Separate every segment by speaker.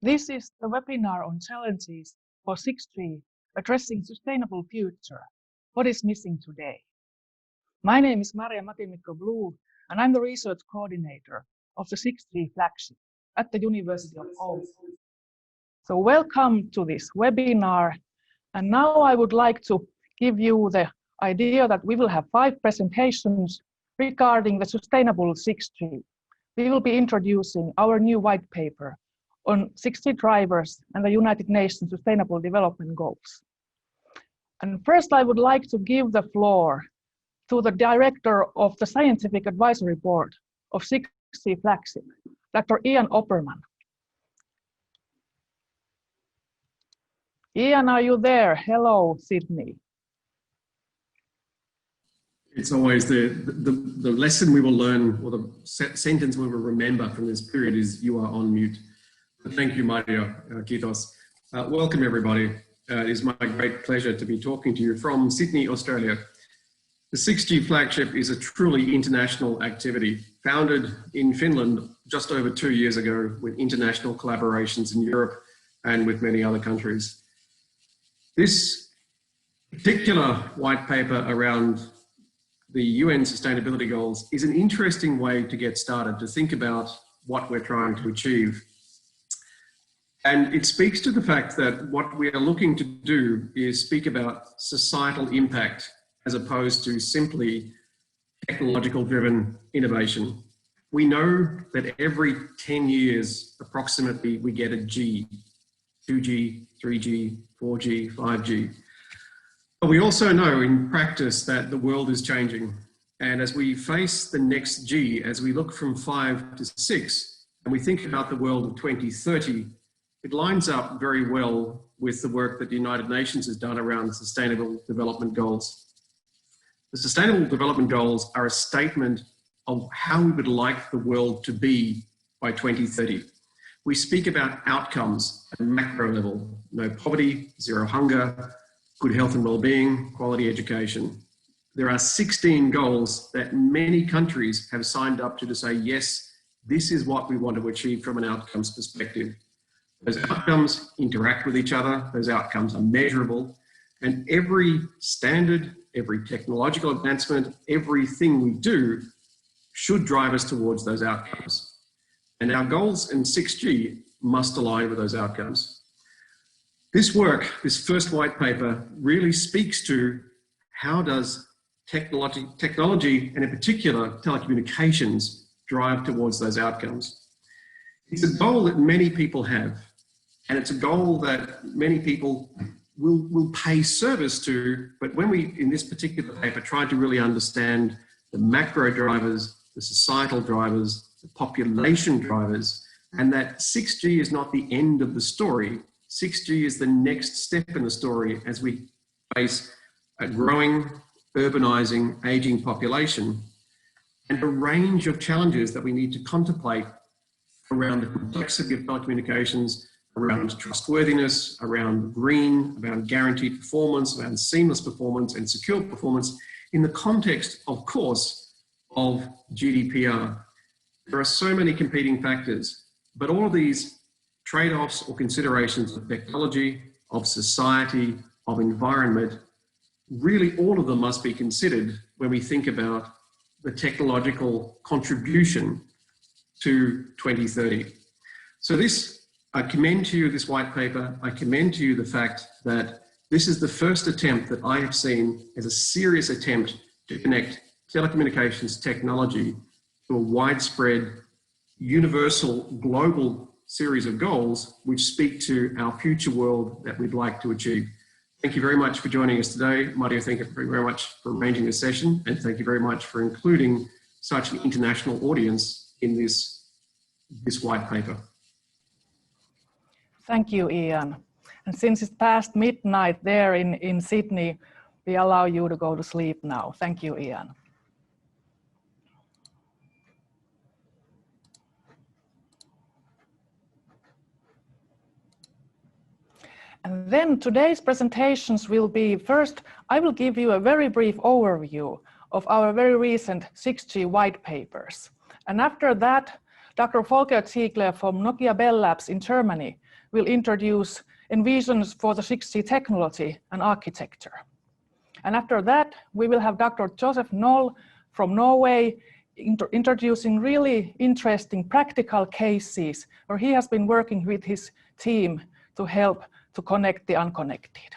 Speaker 1: This is the webinar on challenges for 6G, addressing sustainable future. What is missing today? My name is Marja Matinmikko-Blue, and I'm the research coordinator of the 6G flagship at the University of Oulu. So welcome to this webinar. And now I would like to give you the idea that we will have 5 presentations regarding the sustainable 6G. We will be introducing our new white paper on 6G drivers and the United Nations Sustainable Development Goals. And first I would like to give the floor to the director of the Scientific Advisory Board of 6G flagship, Dr. Ian Opperman. Ian, are you there? Hello, Sydney.
Speaker 2: It's always the lesson we will learn, or the sentence we will remember from this period is you are on mute. Thank you, Marja. Kiitos. Welcome, everybody. It is my great pleasure to be talking to you from Sydney, Australia. The 6G flagship is a truly international activity, founded in Finland just over 2 years ago with international collaborations in Europe and with many other countries. This particular white paper around the UN Sustainability Goals is an interesting way to get started, to think about what we're trying to achieve. And it speaks to the fact that what we are looking to do is speak about societal impact as opposed to simply technological driven innovation. We know that every 10 years, approximately, we get a G, 2G, 3G, 4G, 5G. But we also know in practice that the world is changing. And as we face the next G, as we look from 5 to 6, and we think about the world of 2030, it lines up very well with the work that the United Nations has done around Sustainable Development Goals. The Sustainable Development Goals are a statement of how we would like the world to be by 2030. We speak about outcomes at a macro level: no poverty, zero hunger, good health and well-being, quality education. There are 16 goals that many countries have signed up to say, yes, this is what we want to achieve from an outcomes perspective. Those outcomes interact with each other, those outcomes are measurable, and every standard, every technological advancement, everything we do should drive us towards those outcomes. And our goals in 6G must align with those outcomes. This work, this first white paper, really speaks to how does technology, and in particular telecommunications, drive towards those outcomes. It's a goal that many people have, and it's a goal that many people will pay service to, but when we, in this particular paper, try to really understand the macro drivers, the societal drivers, the population drivers, and that 6G is not the end of the story. 6G is the next step in the story as we face a growing, urbanizing, aging population, and a range of challenges that we need to contemplate around the complexity of telecommunications, around trustworthiness, around green, around guaranteed performance, around seamless performance and secure performance in the context, of course, of GDPR. There are so many competing factors, but all of these trade-offs or considerations of technology, of society, of environment, really all of them must be considered when we think about the technological contribution to 2030. So I commend to you this white paper. I commend to you the fact that this is the first attempt that I have seen as a serious attempt to connect telecommunications technology to a widespread, universal, global series of goals which speak to our future world that we'd like to achieve. Thank you very much for joining us today. Marja, thank you very much for arranging this session, and thank you very much for including such an international audience in this white paper.
Speaker 1: Thank you, Ian. And since it's past midnight there in Sydney, we allow you to go to sleep now. Thank you, Ian. And then today's presentations will be, first, I will give you a very brief overview of our very recent 6G white papers. And after that, Dr. Volker Ziegler from Nokia Bell Labs in Germany will introduce envisions for the 6G technology and architecture. And after that, we will have Dr. Josef Noll from Norway introducing really interesting practical cases where he has been working with his team to help to connect the unconnected.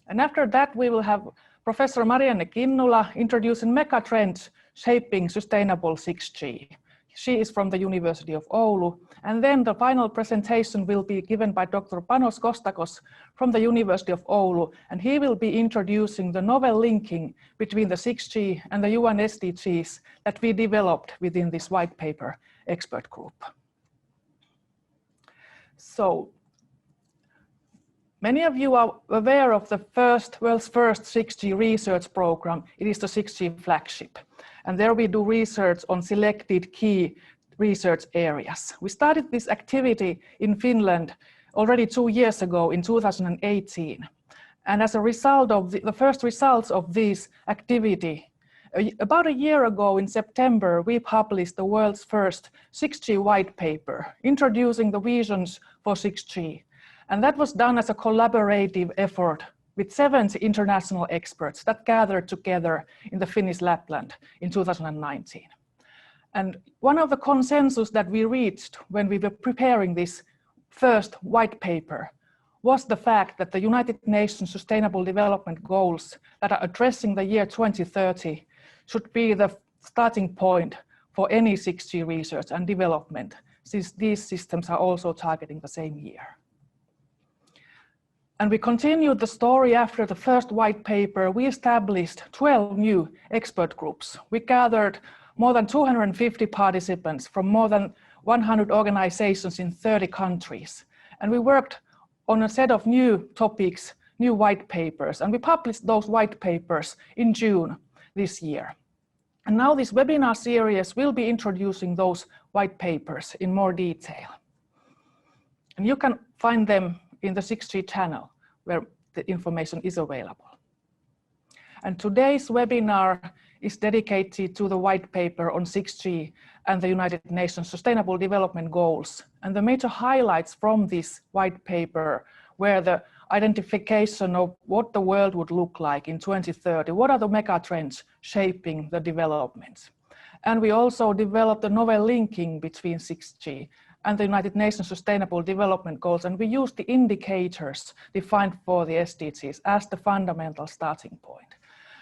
Speaker 1: And after that, we will have Professor Marianne Kinnula introducing megatrends shaping sustainable 6G. She is from the University of Oulu. And then the final presentation will be given by Dr. Panos Kostakos from the University of Oulu, and he will be introducing the novel linking between the 6G and the UN SDGs that we developed within this white paper expert group. So, many of you are aware of the world's first 6G research program. It is the 6G flagship. And there we do research on selected key research areas. We started this activity in Finland already 2 years ago in 2018. And as a result of the first results of this activity, about a year ago in September, we published the world's first 6G white paper, introducing the visions for 6G. And that was done as a collaborative effort with 70 international experts that gathered together in the Finnish Lapland in 2019. And one of the consensus that we reached when we were preparing this first white paper was the fact that the United Nations Sustainable Development Goals that are addressing the year 2030 should be the starting point for any 6G research and development, since these systems are also targeting the same year. And we continued the story after the first white paper. We established 12 new expert groups. We gathered more than 250 participants from more than 100 organizations in 30 countries. And we worked on a set of new topics, new white papers, and we published those white papers in June this year. And now this webinar series will be introducing those white papers in more detail. And you can find them in the 6G channel where the information is available. And today's webinar is dedicated to the white paper on 6G and the United Nations Sustainable Development Goals. And the major highlights from this white paper were the identification of what the world would look like in 2030, what are the megatrends shaping the developments. And we also developed a novel linking between 6G and the United Nations Sustainable Development Goals, and we used the indicators defined for the SDGs as the fundamental starting point.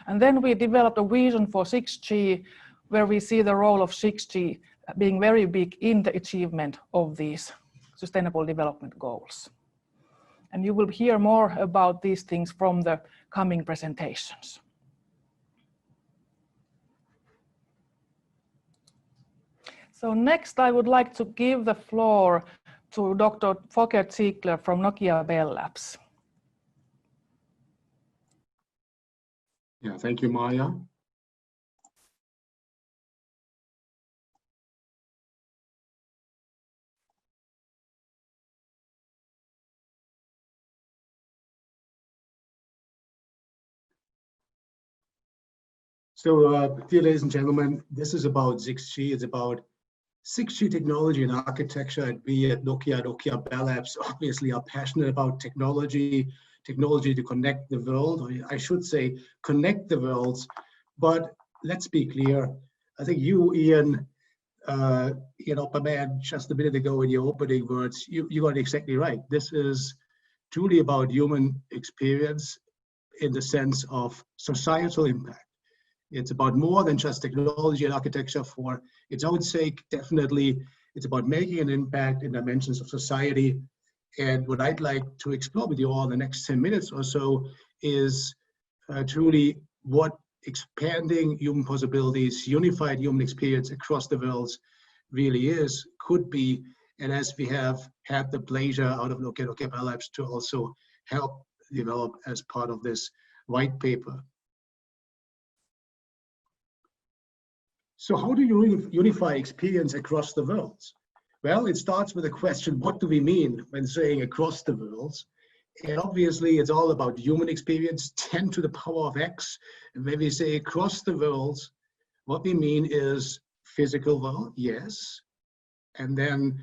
Speaker 1: And then we developed a vision for 6G, where we see the role of 6G being very big in the achievement of these Sustainable Development Goals. And you will hear more about these things from the coming presentations. So next, I would like to give the floor to Dr. Volker Ziegler from Nokia Bell Labs.
Speaker 3: Yeah, thank you, Marja. So, dear ladies and gentlemen, this is about 6G. It's about 6G technology and architecture. And we at Nokia Bell Labs obviously are passionate about technology to connect the world, or I should say connect the worlds. But let's be clear. I think you, Ian, Marianne, just a minute ago in your opening words, you got it exactly right. This is truly about human experience in the sense of societal impact. It's about more than just technology and architecture for its own sake. Definitely, it's about making an impact in dimensions of society. And what I'd like to explore with you all in the next 10 minutes or so is truly what expanding human possibilities, unified human experience across the worlds really is, could be, and as we have had the pleasure out of Nokia Bell Labs to also help develop as part of this white paper. So how do you unify experience across the worlds? Well, it starts with a question, what do we mean when saying across the worlds? And obviously it's all about human experience, 10 to the power of X. And when we say across the worlds, what we mean is physical world, yes. And then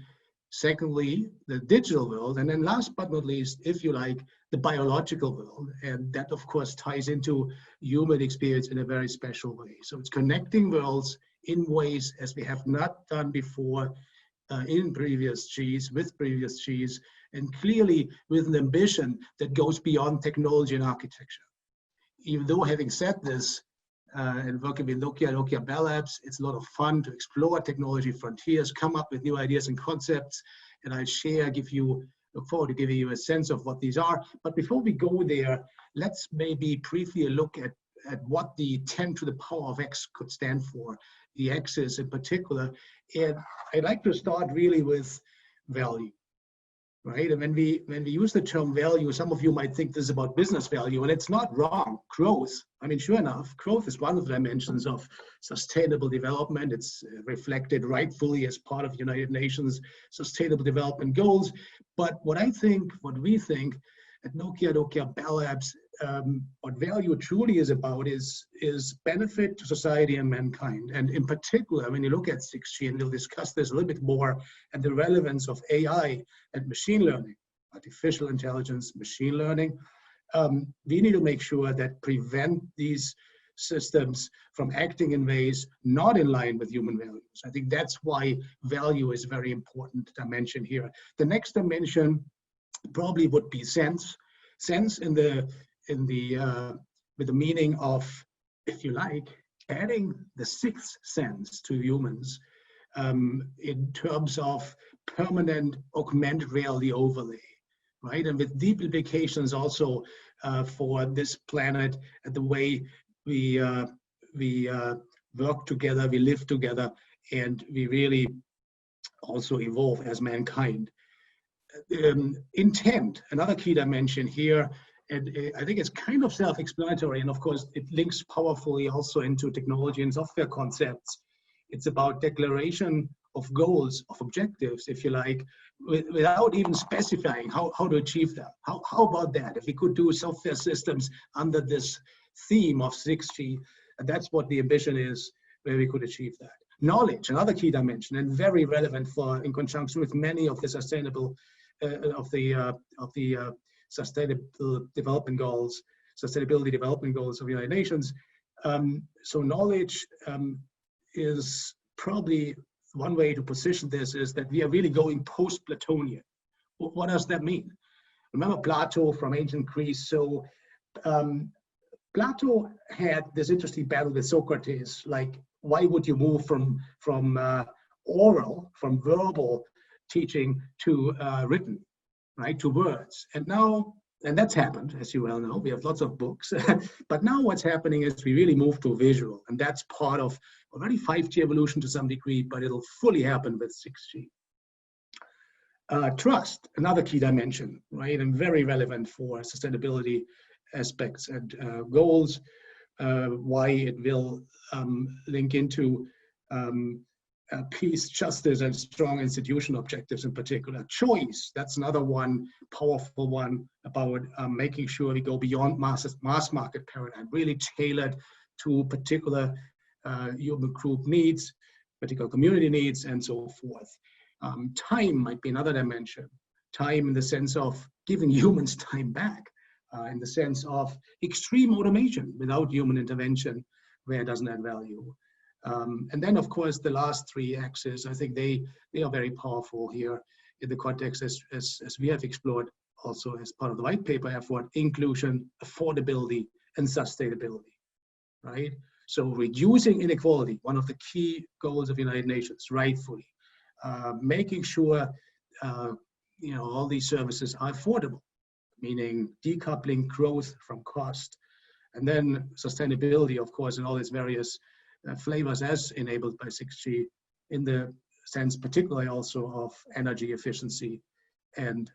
Speaker 3: Secondly, the digital world. And then last but not least, if you like, the biological world. And that, of course, ties into human experience in a very special way. So it's connecting worlds in ways as we have not done before in previous Gs, with previous Gs, and clearly with an ambition that goes beyond technology and architecture. Even though, having said this, and working with Nokia Bell Labs, it's a lot of fun to explore technology frontiers, come up with new ideas and concepts, and I look forward to giving you a sense of what these are. But before we go there, let's maybe briefly look at what the 10 to the power of X could stand for, the X's in particular. And I'd like to start really with value. Right, and when we use the term value, some of you might think this is about business value, and it's not wrong. Growth, I mean, sure enough, growth is one of the dimensions of sustainable development. It's reflected rightfully as part of United Nations Sustainable Development Goals. But what we think at Nokia Bell Labs, what value truly is about is benefit to society and mankind. And in particular, when you look at 6G, and we'll discuss this a little bit more, and the relevance of AI and machine learning, artificial intelligence, machine learning, we need to make sure that prevent these systems from acting in ways not in line with human values. I think that's why value is a very important dimension here. The next dimension probably would be sense with the meaning of, if you like, adding the sixth sense to humans in terms of permanent augmented reality overlay, right? And with deep implications also for this planet and the way we work together, we live together, and we really also evolve as mankind. Intent, another key dimension here, and I think it's kind of self-explanatory, and of course it links powerfully also into technology and software concepts. It's about declaration of goals, of objectives, if you like, without even specifying how to achieve them. How about that? If we could do software systems under this theme of 6G, and that's what the ambition is, where we could achieve that. Knowledge, another key dimension, and very relevant in conjunction with many of the sustainable sustainable development goals, sustainability development goals of the United Nations. So knowledge is probably one way to position this, is that we are really going post-Platonian. What does that mean? Remember Plato from ancient Greece. So Plato had this interesting battle with Socrates, like, why would you move from verbal teaching to written, right, to words? And that's happened, as you well know. We have lots of books, but now what's happening is we really move to visual, and that's part of already 5G evolution to some degree, but it'll fully happen with 6G. Trust, another key dimension, right, and very relevant for sustainability aspects and goals, why it will link into peace, justice, and strong institutional objectives in particular. Choice, that's another one, powerful one, about making sure we go beyond mass market paradigm, really tailored to particular human group needs, particular community needs, and so forth. Time might be another dimension. Time in the sense of giving humans time back, in the sense of extreme automation without human intervention where it doesn't add value. And then, of course, the last three axes, I think they are very powerful here in the context as we have explored also as part of the white paper effort: inclusion, affordability, and sustainability, right? So reducing inequality, one of the key goals of the United Nations, rightfully, making sure all these services are affordable, meaning decoupling growth from cost, and then sustainability, of course, in all its various flavors as enabled by 6G, in the sense particularly also of energy efficiency, and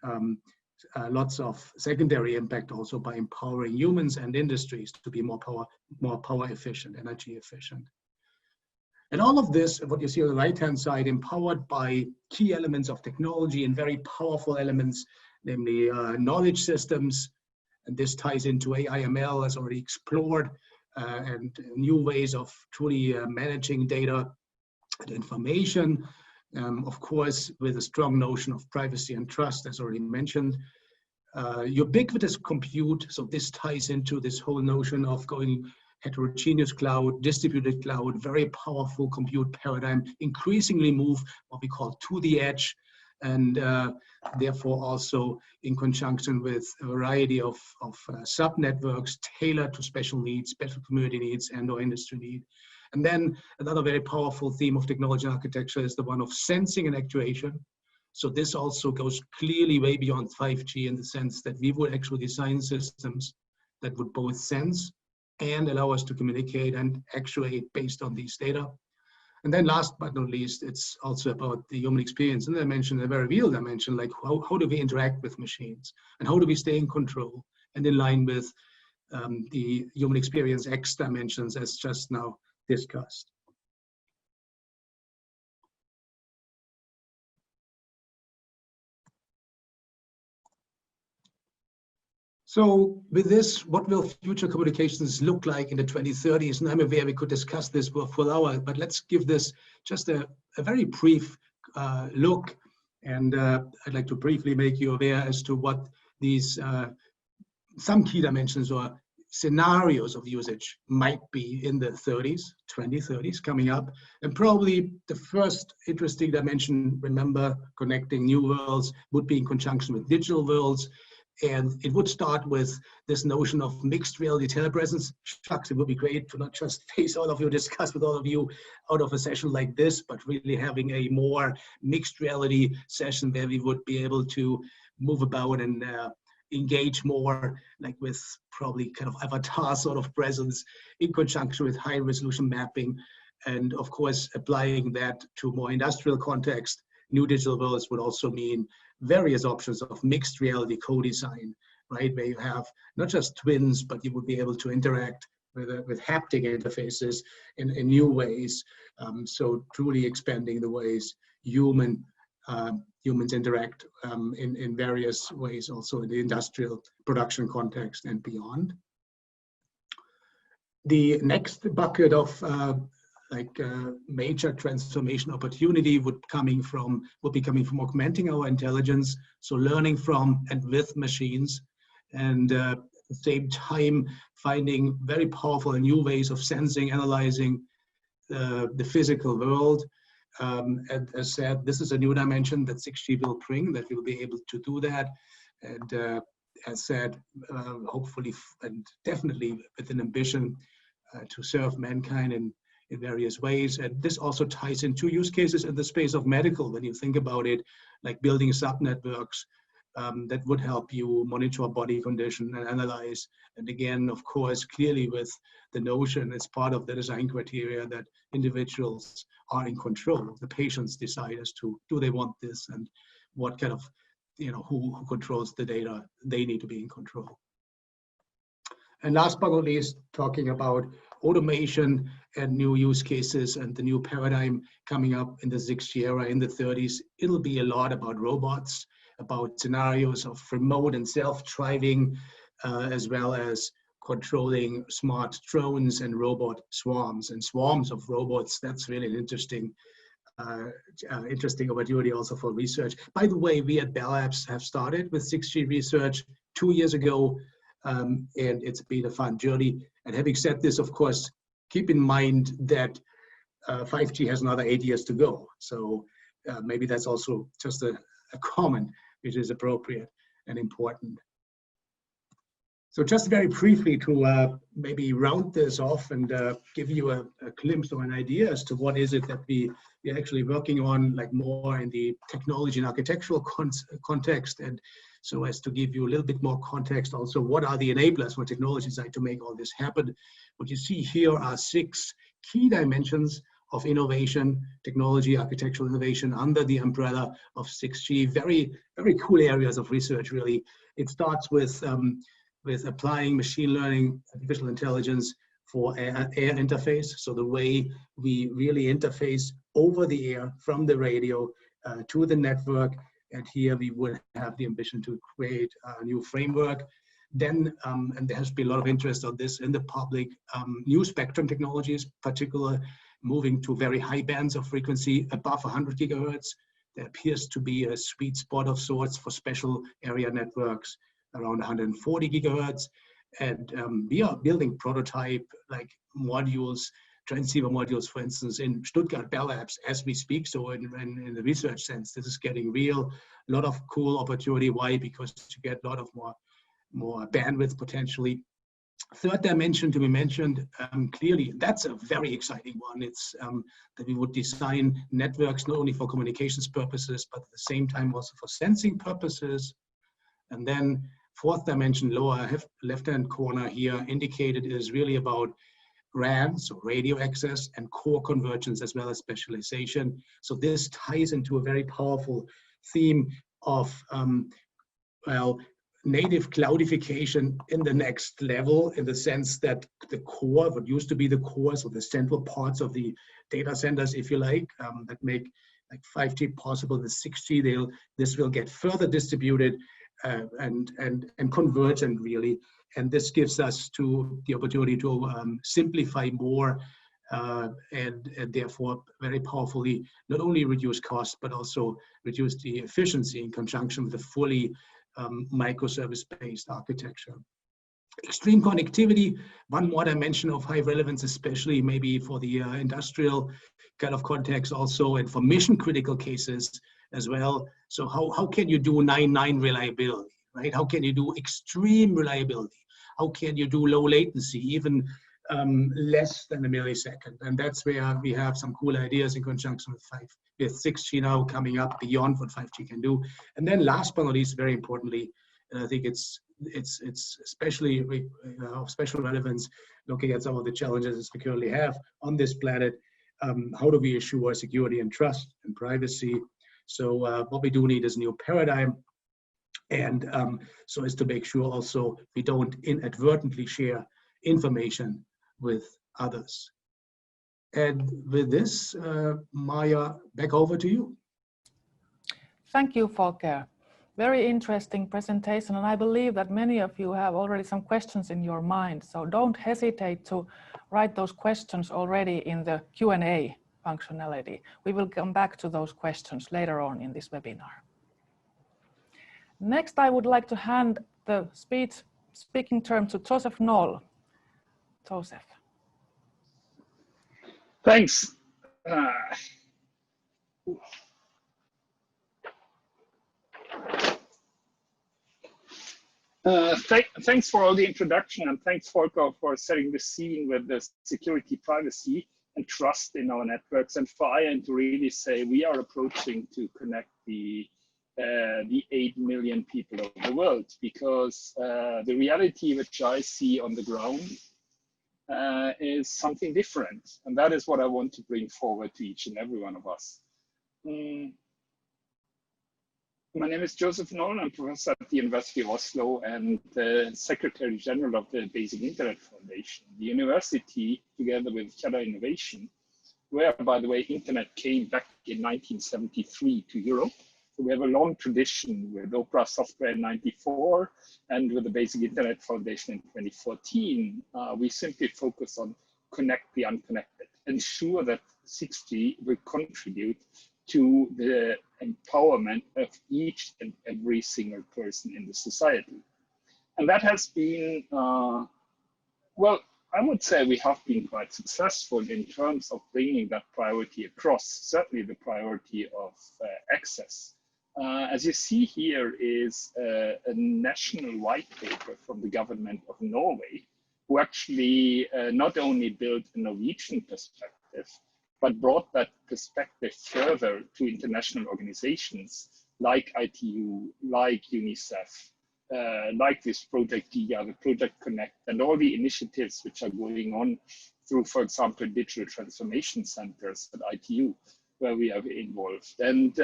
Speaker 3: lots of secondary impact also by empowering humans and industries to be more power efficient, energy efficient. And all of this, what you see on the right-hand side, empowered by key elements of technology and very powerful elements, namely knowledge systems, and this ties into AI/ML as already explored, and new ways of truly managing data and information, Of course, with a strong notion of privacy and trust, as already mentioned. Ubiquitous compute, so this ties into this whole notion of going heterogeneous cloud, distributed cloud, very powerful compute paradigm, increasingly move what we call to the edge, and therefore also in conjunction with a variety of sub-networks tailored to special needs, special community needs, and/or industry need. And then another very powerful theme of technology and architecture is the one of sensing and actuation. So this also goes clearly way beyond 5G in the sense that we would actually design systems that would both sense and allow us to communicate and actuate based on these data. And then last but not least, it's also about the human experience in the dimension, a very real dimension, like how do we interact with machines and how do we stay in control and in line with the human experience X dimensions as just now discussed. So with this, what will future communications look like in the 2030s? And I'm aware we could discuss this for a full hour, but let's give this just a very brief look. And I'd like to briefly make you aware as to what these some key dimensions or scenarios of usage might be in the 2030s coming up. And probably the first interesting dimension, remember, connecting new worlds, would be in conjunction with digital worlds. And it would start with this notion of mixed reality telepresence. Shucks, it would be great to not just face all of you, discuss with all of you out of a session like this, but really having a more mixed reality session where we would be able to move about and engage more, like with probably kind of avatar sort of presence in conjunction with high resolution mapping. And of course, applying that to more industrial context. New digital worlds would also mean various options of mixed reality co-design, right? Where you have not just twins, but you would be able to interact with haptic interfaces in new ways. So truly expanding the ways humans interact in various ways, also in the industrial production context and beyond. The next bucket of major transformation opportunity would be coming from augmenting our intelligence, so learning from and with machines, and at the same time finding very powerful and new ways of sensing, analyzing the physical world. And as said, this is a new dimension that 6G will bring, that we'll be able to do that. And as said, hopefully and definitely with an ambition to serve mankind in various ways. And this also ties into use cases in the space of medical, when you think about it, like building sub-networks that would help you monitor body condition and analyze. And again, of course, clearly with the notion as part of the design criteria that individuals are in control. The patients decide as to, do they want this, and what kind of, who controls the data, they need to be in control. And last but not least, talking about automation and new use cases and the new paradigm coming up in the 6G era in the 30s. It'll be a lot about robots, about scenarios of remote and self-driving, as well as controlling smart drones and robot swarms. And swarms of robots, that's really an interesting opportunity also for research. By the way, we at Bell Labs have started with 6G research 2 years ago, and it's been a fun journey. And having said this, of course, keep in mind that 5G has another 8 years to go. So maybe that's also just a comment which is appropriate and important. So just very briefly to maybe round this off and give you a glimpse or an idea as to what is it that we're actually working on, like more in the technology and architectural context. And so as to give you a little bit more context also, what are the enablers for technology side to make all this happen? What you see here are 6 key dimensions of innovation, technology, architectural innovation under the umbrella of 6G. Very, very cool areas of research, really. It starts with applying machine learning, artificial intelligence for air interface. So the way we really interface over the air from the radio to the network. And here we would have the ambition to create a new framework. Then, and there has been a lot of interest on this in the public, new spectrum technologies, particularly moving to very high bands of frequency above 100 gigahertz. There appears to be a sweet spot of sorts for special area networks around 140 gigahertz. And we are building prototype like modules, transceiver modules, for instance, in Stuttgart Bell Labs as we speak. So in the research sense, this is getting real. A lot of cool opportunity. Why? Because you get a lot of more bandwidth potentially. Third dimension to be mentioned, clearly, that's a very exciting one. It's that we would design networks not only for communications purposes, but at the same time also for sensing purposes. And then fourth dimension, lower left-hand corner here, indicated is really about RAN, so radio access, and core convergence as well as specialization. So this ties into a very powerful theme of, well, native cloudification in the next level, in the sense that the core, what used to be the core, so the central parts of the data centers, if you like, that make like 5G possible, the 6G, this will get further distributed and convergent really. And this gives us the opportunity to simplify more and therefore very powerfully not only reduce costs, but also reduce the efficiency in conjunction with the fully microservice-based architecture. Extreme connectivity, one more dimension of high relevance, especially maybe for the industrial kind of context also, and for mission critical cases as well. So how can you do 9.9 reliability, right? How can you do extreme reliability? How can you do low latency, even less than a millisecond? And that's where we have some cool ideas in conjunction with 6G now coming up beyond what 5G can do. And then last but not least, very importantly, and I think it's especially of special relevance, looking at some of the challenges we currently have on this planet. How do we assure security and trust and privacy? So what we do need is a new paradigm. And so as to make sure also we don't inadvertently share information with others. And with this, Marja, back over to you.
Speaker 1: Thank you, Volker. Very interesting presentation, and I believe that many of you have already some questions in your mind, so don't hesitate to write those questions already in the Q&A functionality. We will come back to those questions later on in this webinar. Next, I would like to hand the speaking term to Josef Noll. Josef.
Speaker 4: Thanks. Thanks for all the introduction, and thanks, Volker, for setting the scene with the security, privacy, and trust in our networks, and for IAN to really say we are approaching to connect the 8 million people of the world, because the reality which I see on the ground is something different, and that is what I want to bring forward to each and every one of us. My name is Josef Noll. I'm professor at the University of Oslo and the Secretary General of the Basic Internet Foundation. The university, together with Cheddar Innovation, where, by the way, Internet came back in 1973 to Europe. So we have a long tradition with Opera software in '94 and with the Basic Internet Foundation in 2014. We simply focus on connect the unconnected, ensure that 6G will contribute to the empowerment of each and every single person in the society. And that has been, well, I would say we have been quite successful in terms of bringing that priority across, certainly the priority of access. As you see here is a national white paper from the government of Norway, who actually not only built a Norwegian perspective, but brought that perspective further to international organizations like ITU, like UNICEF, like this Project GIGA, the Project Connect, and all the initiatives which are going on through, for example, digital transformation centers at ITU, where we are involved. And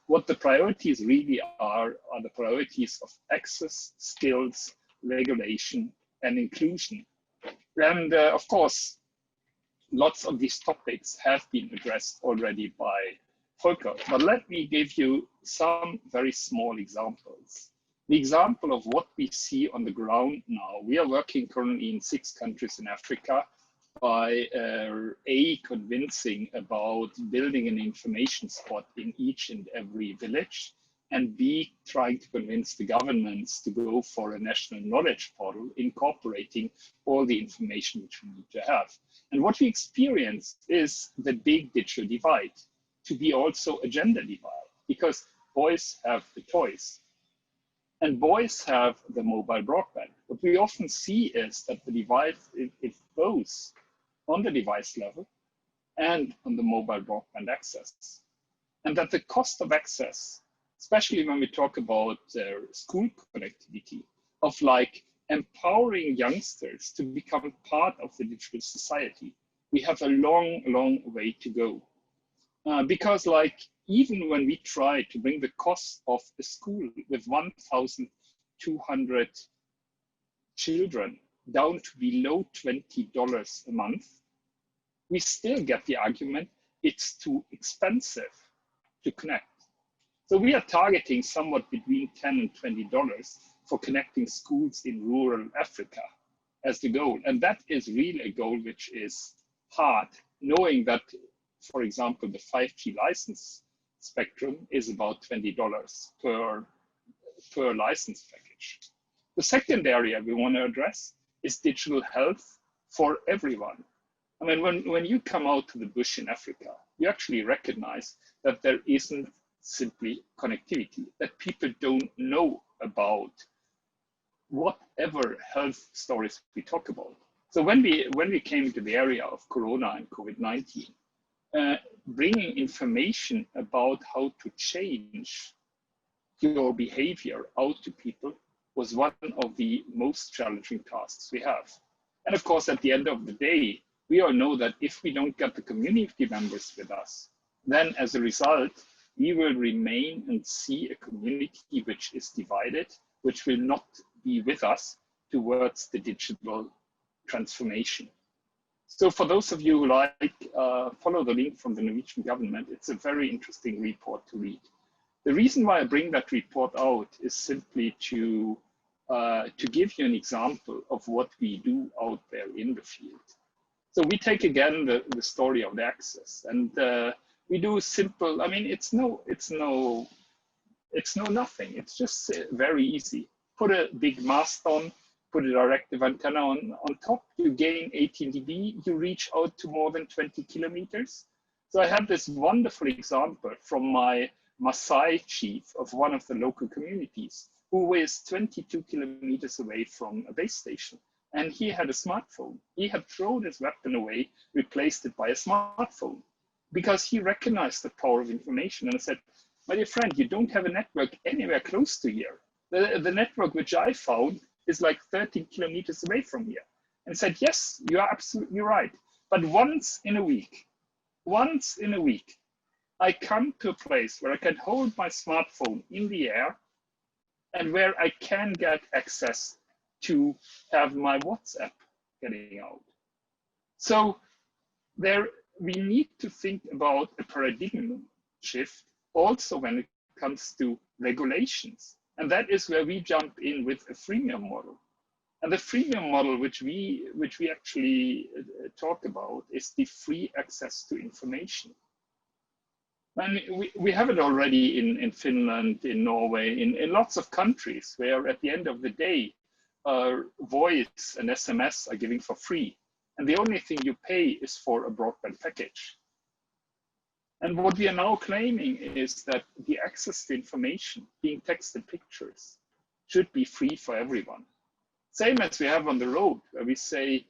Speaker 4: what the priorities really are the priorities of access, skills, regulation, and inclusion. And of course, lots of these topics have been addressed already by Volker, but let me give you some very small examples. The example of what we see on the ground now. We are working currently in 6 countries in Africa, by convincing about building an information spot in each and every village, and B, trying to convince the governments to go for a national knowledge portal, incorporating all the information which we need to have. And what we experienced is the big digital divide to be also a gender divide, because boys have the toys and boys have the mobile broadband. What we often see is that the divide is both on the device level and on the mobile broadband access. And that the cost of access, especially when we talk about school connectivity, of like empowering youngsters to become part of the digital society, we have a long, long way to go. Because like, even when we try to bring the cost of a school with 1,200 children down to below $20 a month, we still get the argument it's too expensive to connect. So we are targeting somewhat between $10 and $20 for connecting schools in rural Africa as the goal. And that is really a goal which is hard, knowing that, for example, the 5G license spectrum is about $20 per license package. The second area we want to address is digital health for everyone. I mean, when you come out to the bush in Africa, you actually recognize that there isn't simply connectivity, that people don't know about whatever health stories we talk about. So when we came to the area of Corona and COVID-19, bringing information about how to change your behavior out to people was one of the most challenging tasks we have. And of course, at the end of the day, we all know that if we don't get the community members with us, then as a result, we will remain and see a community which is divided, which will not be with us towards the digital transformation. So for those of you who like, follow the link from the Norwegian government. It's a very interesting report to read. The reason why I bring that report out is simply to give you an example of what we do out there in the field. So we take again the story of the access, and we do simple. I mean, it's nothing. It's just very easy. Put a big mast on, put a directive antenna on top. You gain 18 dB. You reach out to more than 20 kilometers. So I had this wonderful example from my Maasai chief of one of the local communities, who is 22 kilometers away from a base station. And he had a smartphone. He had thrown his weapon away, replaced it by a smartphone, because he recognized the power of information. And I said, my dear friend, you don't have a network anywhere close to here. The network which I found is like 13 kilometers away from here. And said, yes, you are absolutely right. But once in a week, I come to a place where I can hold my smartphone in the air and where I can get access to have my WhatsApp getting out. So we need to think about a paradigm shift also when it comes to regulations. And that is where we jump in with a freemium model. And the freemium model which we actually talk about is the free access to information. And we have it already in Finland, in Norway, in lots of countries where at the end of the day, voice and SMS are giving for free. And the only thing you pay is for a broadband package. And what we are now claiming is that the access to information, being text and pictures, should be free for everyone. Same as we have on the road, where we say,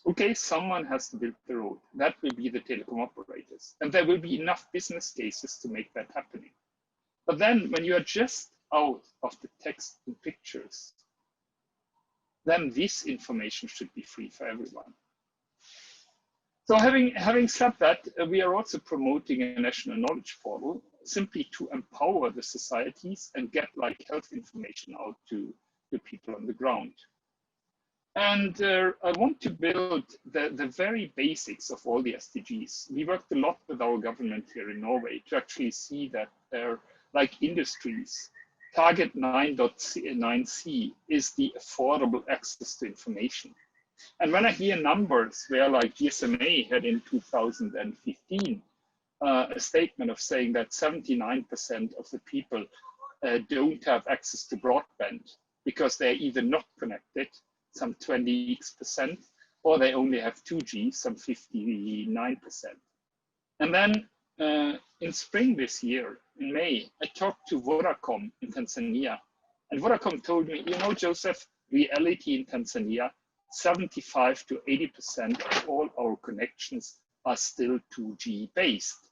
Speaker 4: okay, someone has to build the road. That will be the telecom operators. And there will be enough business cases to make that happening. But then when you are just out of the text and pictures, then this information should be free for everyone. So having said that, we are also promoting a national knowledge portal simply to empower the societies and get like health information out to the people on the ground. And I want to build the very basics of all the SDGs. We worked a lot with our government here in Norway to actually see that like industries, target 9.9c is the affordable access to information And when I hear numbers where like GSMA had in 2015 a statement of saying that 79% of the people don't have access to broadband because they're either not connected, some 20%, or they only have 2G, some 59%. And then in spring this year, in May, I talked to Vodacom in Tanzania. And Vodacom told me, you know, Joseph, reality in Tanzania, 75 to 80% of all our connections are still 2G based.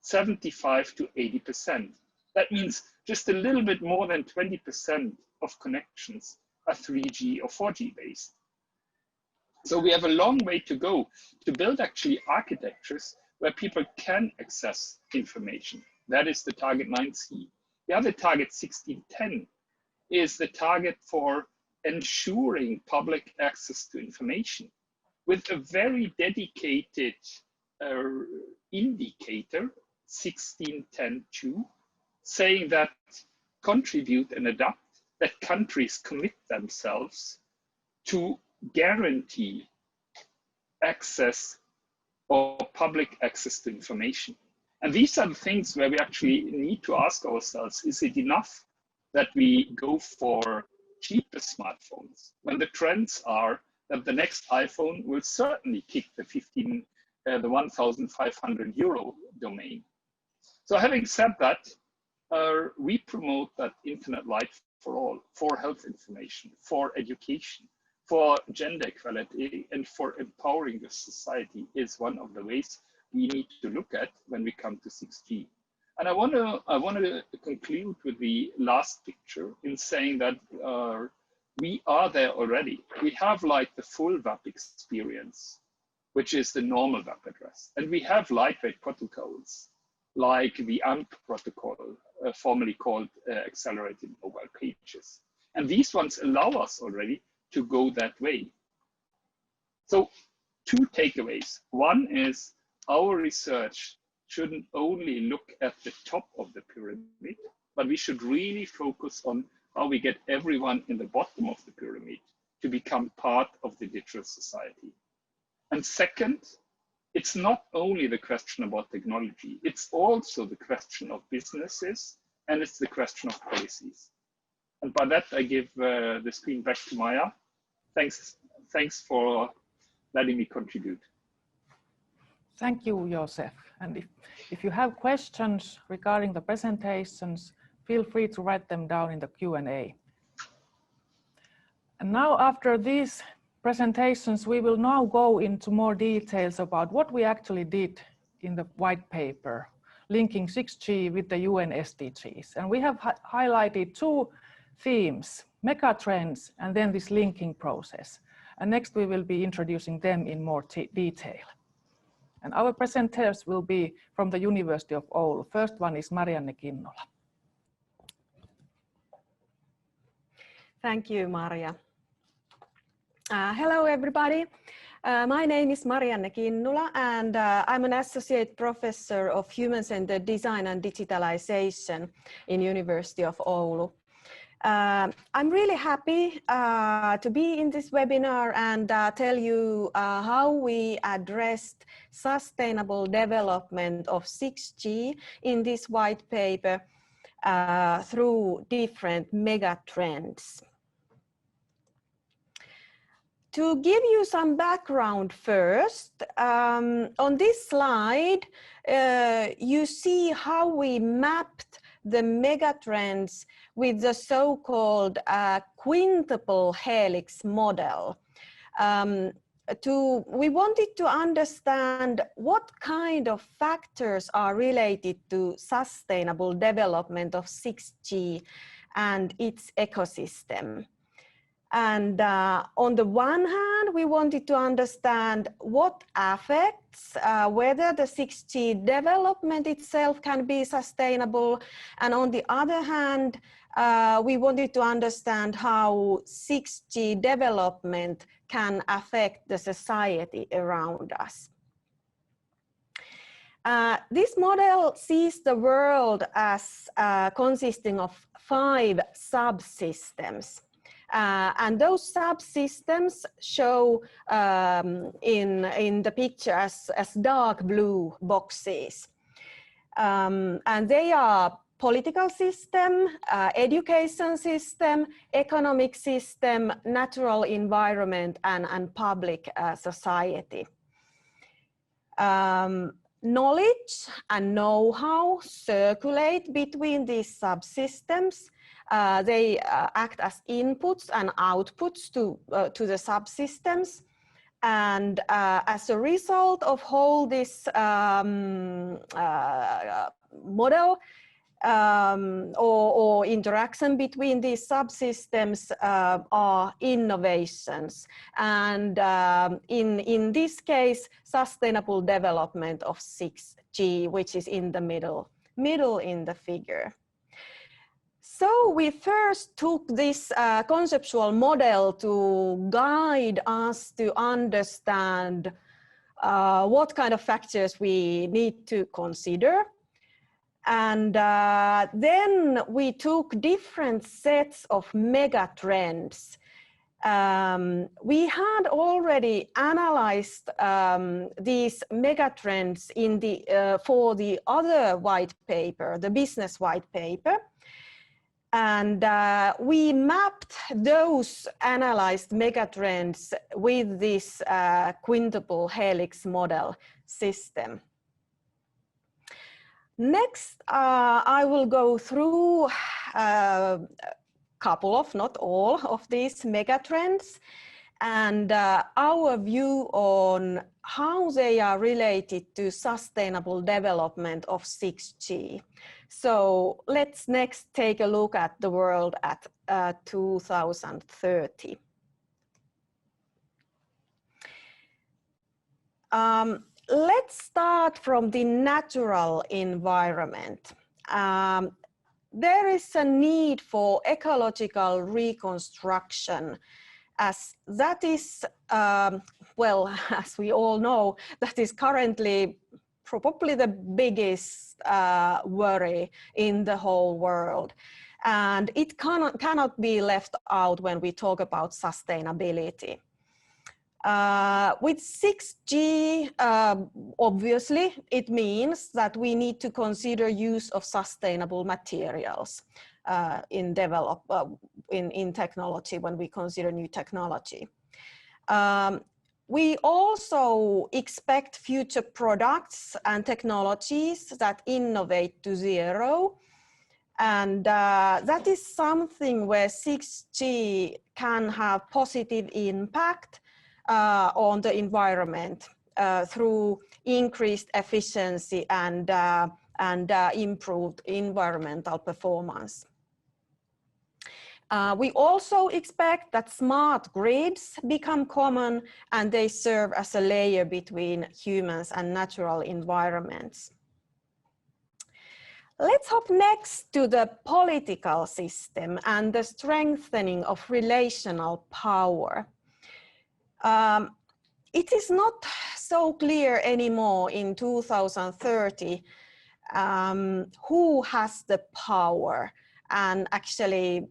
Speaker 4: 75 to 80%. That means just a little bit more than 20% of connections are 3G or 4G based. So we have a long way to go to build actually architectures where people can access information. That is the target 9C. The other target 1610 is the target for ensuring public access to information with a very dedicated indicator 1610.2 saying that contribute and adapt, that countries commit themselves to guarantee access or public access to information. And these are the things where we actually need to ask ourselves, is it enough that we go for cheaper smartphones when the trends are that the next iPhone will certainly kick the 1,500 euro domain? So having said that, we promote that internet Lite for all, for health information, for education, for gender equality, and for empowering the society is one of the ways we need to look at when we come to 6G. And I want to conclude with the last picture in saying that we are there already. We have like the full WAP experience, which is the normal WAP address. And we have lightweight protocols like the AMP protocol, formerly called Accelerated Mobile Pages. And these ones allow us already to go that way. So 2 takeaways. One is our research shouldn't only look at the top of the pyramid, but we should really focus on how we get everyone in the bottom of the pyramid to become part of the digital society. And second, it's not only the question about technology, it's also the question of businesses, and it's the question of policies. And by that, I give the screen back to Maya. Thanks for letting me contribute.
Speaker 1: Thank you, Josef. And if you have questions regarding the presentations, feel free to write them down in the Q&A. And now, after these presentations, we will now go into more details about what we actually did in the white paper, linking 6G with the UN SDGs. And we have highlighted 2 themes, megatrends, and then this linking process. And next we will be introducing them in more detail. And our presenters will be from the University of Oulu. First one is Marianne Kinnula.
Speaker 5: Thank you, Marja. Hello, everybody. My name is Marianne Kinnula, and I'm an associate professor of human-centered design and digitalization in University of Oulu. I'm really happy to be in this webinar and tell you how we addressed sustainable development of 6G in this white paper through different mega trends. To give you some background first, on this slide, you see how we mapped the megatrends with the so-called quintuple helix model. We wanted to understand what kind of factors are related to sustainable development of 6G and its ecosystem. And on the one hand, we wanted to understand what affects whether the 6G development itself can be sustainable. And on the other hand, we wanted to understand how 6G development can affect the society around us. This model sees the world as consisting of 5 subsystems. And those subsystems show in the picture as dark blue boxes. And they are political system, education system, economic system, natural environment, and public society. Knowledge and know-how circulate between these subsystems. They act as inputs and outputs to the subsystems. And as a result of all this model or interaction between these subsystems are innovations. And in this case, sustainable development of 6G, which is in the middle in the figure. So we first took this conceptual model to guide us to understand what kind of factors we need to consider. And then we took different sets of megatrends. We had already analyzed these megatrends in for the other white paper, the business white paper. And we mapped those analyzed megatrends with this quintuple helix model system. Next, I will go through a couple of, not all, of these megatrends and our view on how they are related to sustainable development of 6G. So let's next take a look at the world at 2030. Let's start from the natural environment. There is a need for ecological reconstruction, as that is, well, as we all know, that is currently probably the biggest worry in the whole world. And it cannot be left out when we talk about sustainability. With 6G, obviously, it means that we need to consider use of sustainable materials in technology when we consider new technology. We also expect future products and technologies that innovate to zero. And that is something where 6G can have positive impact on the environment through increased efficiency and improved environmental performance. We also expect that smart grids become common and they serve as a layer between humans and natural environments. Let's hop next to the political system and the strengthening of relational power. It is not so clear anymore in 2030 who has the power, and actually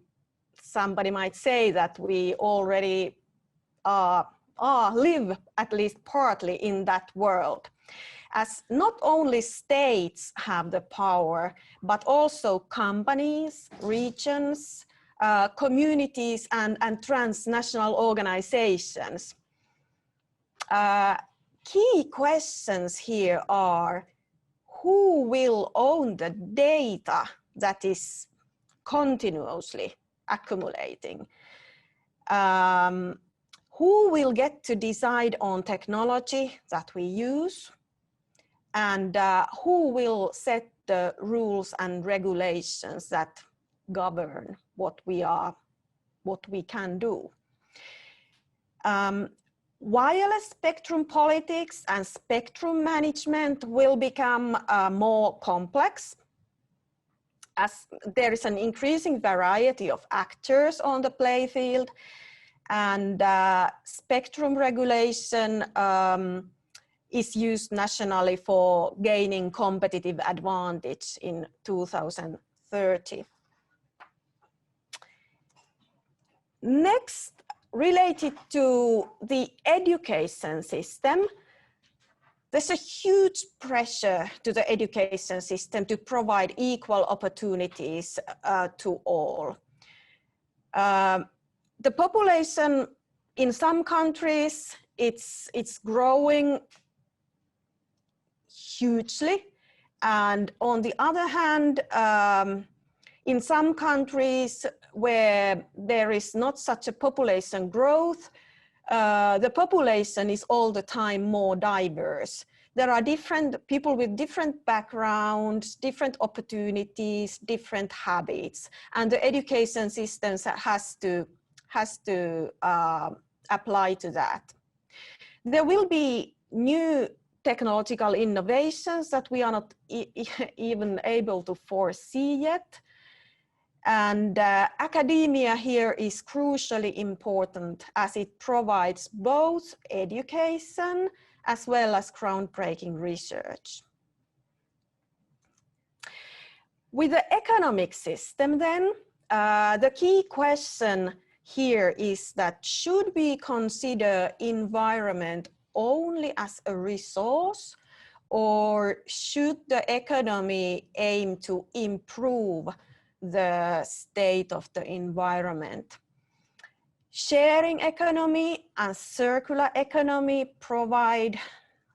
Speaker 5: somebody might say that we already live at least partly in that world, as not only states have the power, but also companies, regions, communities, and transnational organizations. Key questions here are: who will own the data that is continuously accumulating? Who will get to decide on technology that we use? And who will set the rules and regulations that govern what we can do? Wireless spectrum politics and spectrum management will become more complex, as there is an increasing variety of actors on the playfield, and spectrum regulation is used nationally for gaining competitive advantage in 2030. Next, related to the education system, there's a huge pressure to the education system to provide equal opportunities to all. The population in some countries, it's growing hugely. And on the other hand, in some countries where there is not such a population growth, the population is all the time more diverse. There are different people with different backgrounds, different opportunities, different habits, and the education system has to apply to that. There will be new technological innovations that we are not even able to foresee yet. And academia here is crucially important as it provides both education as well as groundbreaking research. With the economic system then, the key question here is that should we consider environment only as a resource, or should the economy aim to improve the state of the environment? Sharing economy and circular economy provide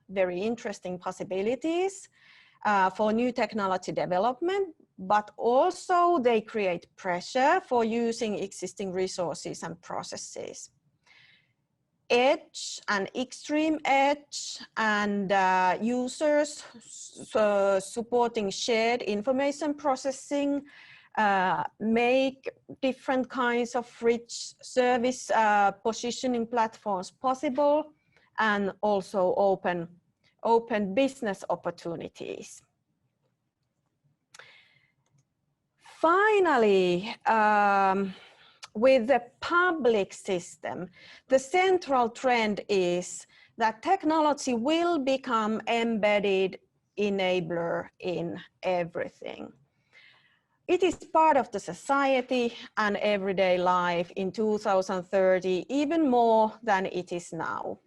Speaker 5: very interesting possibilities for new technology development, but also they create pressure for using existing resources and processes. Edge and extreme edge and users supporting shared information processing make different kinds of rich service positioning platforms possible, and also open business opportunities. Finally, with the public system, the central trend is that technology will become embedded enabler in everything. It is part of the society and everyday life in 2030, even more than it is now.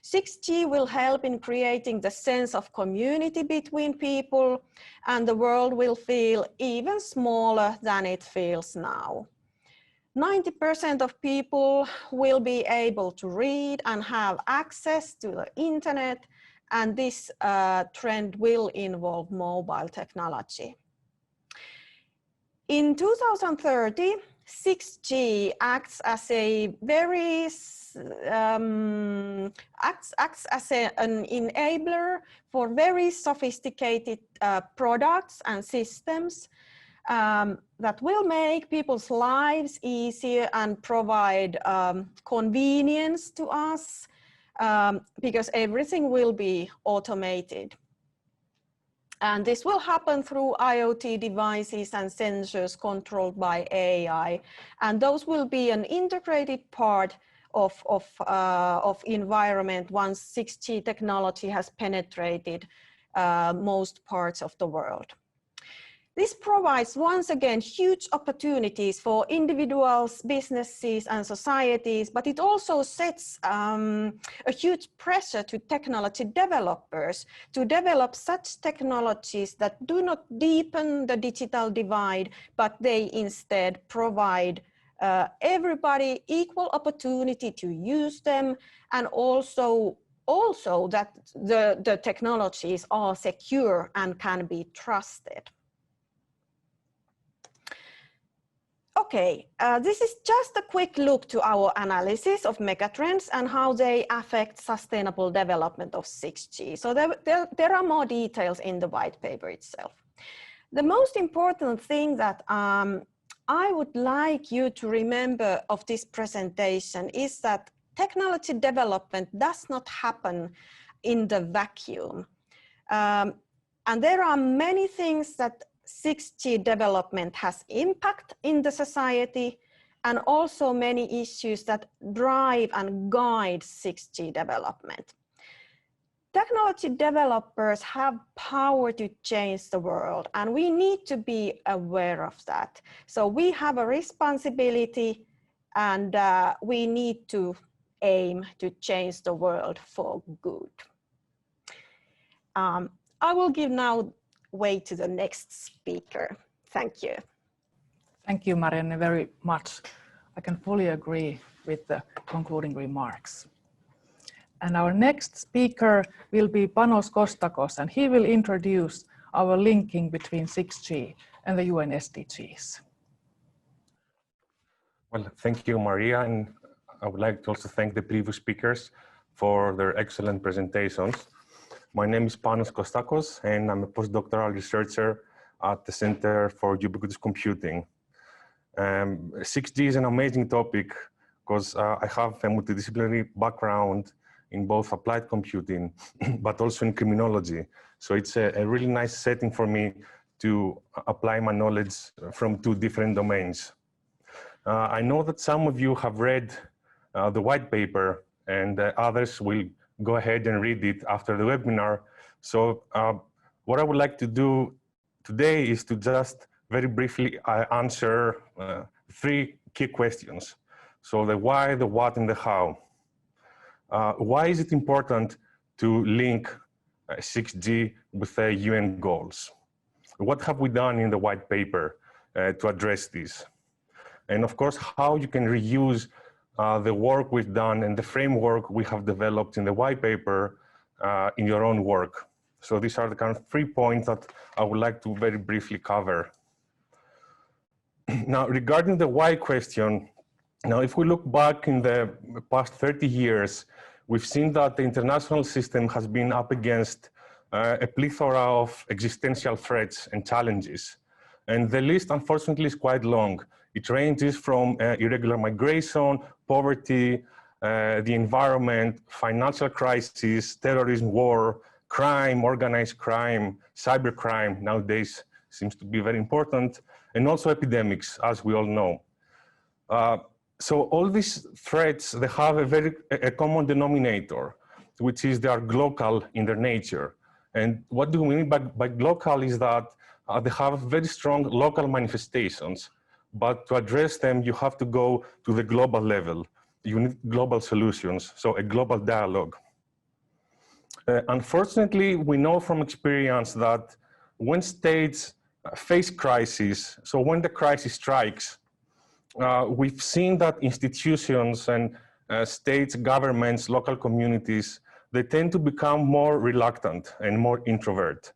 Speaker 5: 6G will help in creating the sense of community between people, and the world will feel even smaller than it feels now. 90% of people will be able to read and have access to the internet, and this trend will involve mobile technology. In 2030, 6G acts as a very an enabler for very sophisticated products and systems that will make people's lives easier and provide convenience to us because everything will be automated. And this will happen through IoT devices and sensors controlled by AI. And those will be an integrated part of environment once 6G technology has penetrated most parts of the world. This provides, once again, huge opportunities for individuals, businesses, and societies, but it also sets a huge pressure to technology developers to develop such technologies that do not deepen the digital divide, but they instead provide everybody equal opportunity to use them, and also that the technologies are secure and can be trusted. Okay, this is just a quick look to our analysis of megatrends and how they affect sustainable development of 6G. So there are more details in the white paper itself. The most important thing that I would like you to remember of this presentation is that technology development does not happen in the vacuum. And there are many things that 6G development has impact in the society, and also many issues that drive and guide 6G development. Technology developers have power to change the world, and we need to be aware of that. So we have a responsibility and we need to aim to change the world for good. I will give now way to the next speaker. Thank you.
Speaker 1: Thank you, Marianne, very much. I can fully agree with the concluding remarks. And our next speaker will be Panos Kostakos, and he will introduce our linking between 6G and the UN SDGs.
Speaker 6: Well, thank you, Maria, and I would like to also thank the previous speakers for their excellent presentations. My name is Panos Kostakos, and I'm a postdoctoral researcher at the Center for Ubiquitous Computing. 6G is an amazing topic because I have a multidisciplinary background in both applied computing, but also in criminology. So it's a really nice setting for me to apply my knowledge from two different domains. I know that some of you have read the white paper, and others will go ahead and read it after the webinar. So what I would like to do today is to just very briefly answer three key questions. So the why, the what, and the how. Why is it important to link 6G with the UN goals? What have we done in the white paper to address this? And of course, how you can reuse the work we've done and the framework we have developed in the white paper in your own work. So these are the kind of 3 points that I would like to very briefly cover. Now, regarding the why question, now if we look back in the past 30 years, we've seen that the international system has been up against a plethora of existential threats and challenges. And the list, unfortunately, is quite long. It ranges from irregular migration, poverty, the environment, financial crisis, terrorism, war, crime, organized crime, cybercrime nowadays seems to be very important, and also epidemics, as we all know. So all these threats, they have a common denominator, which is they are global in their nature. And what do we mean by global is that they have very strong local manifestations, but to address them, you have to go to the global level. You need global solutions, so a global dialogue. Unfortunately, we know from experience that when states face crises, so when the crisis strikes, we've seen that institutions and states, governments, local communities, they tend to become more reluctant and more introvert.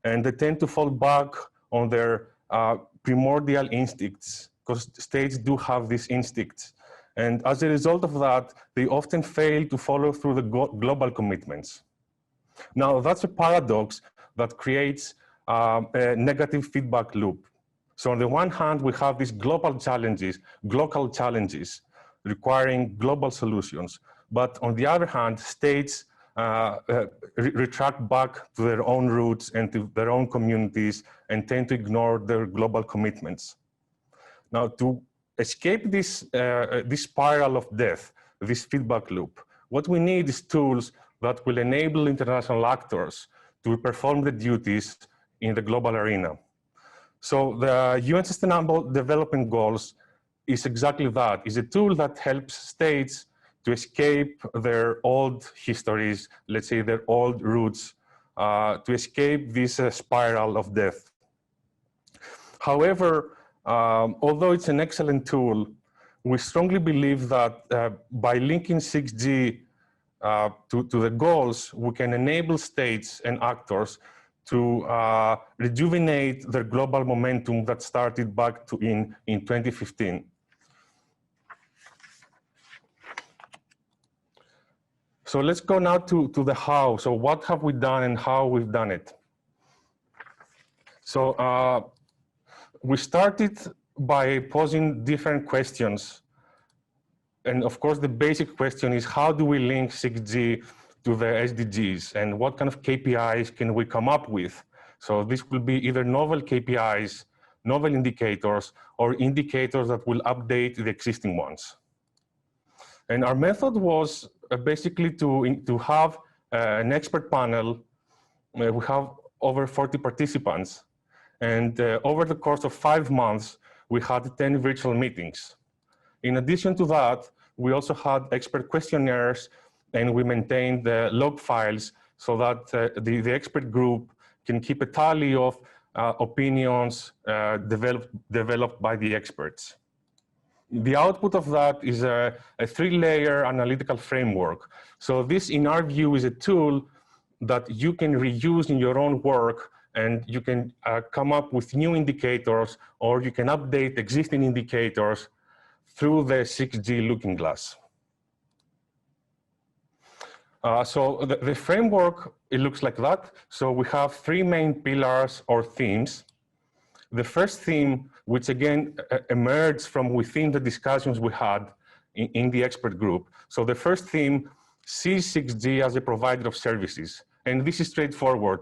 Speaker 6: And they tend to fall back on their primordial instincts, because states do have these instincts. And as a result of that, they often fail to follow through the global commitments. Now, that's a paradox that creates a negative feedback loop. So on the one hand, we have these global challenges requiring global solutions. But on the other hand, states retract back to their own roots and to their own communities and tend to ignore their global commitments. Now, to escape this spiral of death, this feedback loop, what we need is tools that will enable international actors to perform the duties in the global arena. So the UN Sustainable Development Goals is exactly that, is a tool that helps states to escape their old histories, let's say their old roots, to escape this spiral of death. However, although it's an excellent tool, we strongly believe that by linking 6G to the goals, we can enable states and actors to rejuvenate their global momentum that started back in 2015. So let's go now to the how. So what have we done and how we've done it? So we started by posing different questions. And of course, the basic question is, how do we link 6G to the SDGs? And what kind of KPIs can we come up with? So this will be either novel KPIs, novel indicators, or indicators that will update the existing ones. And our method was basically to have an expert panel. We have over 40 participants. And over the course of 5 months, we had 10 virtual meetings. In addition to that, we also had expert questionnaires, and we maintained the log files so that the expert group can keep a tally of opinions developed by the experts. The output of that is a three-layer analytical framework. So this, in our view, is a tool that you can reuse in your own work, and you can come up with new indicators, or you can update existing indicators through the 6G looking glass. So the framework, it looks like that. So we have three main pillars or themes. The first theme, which again emerged from within the discussions we had in the expert group. So the first theme sees 6G as a provider of services. And this is straightforward.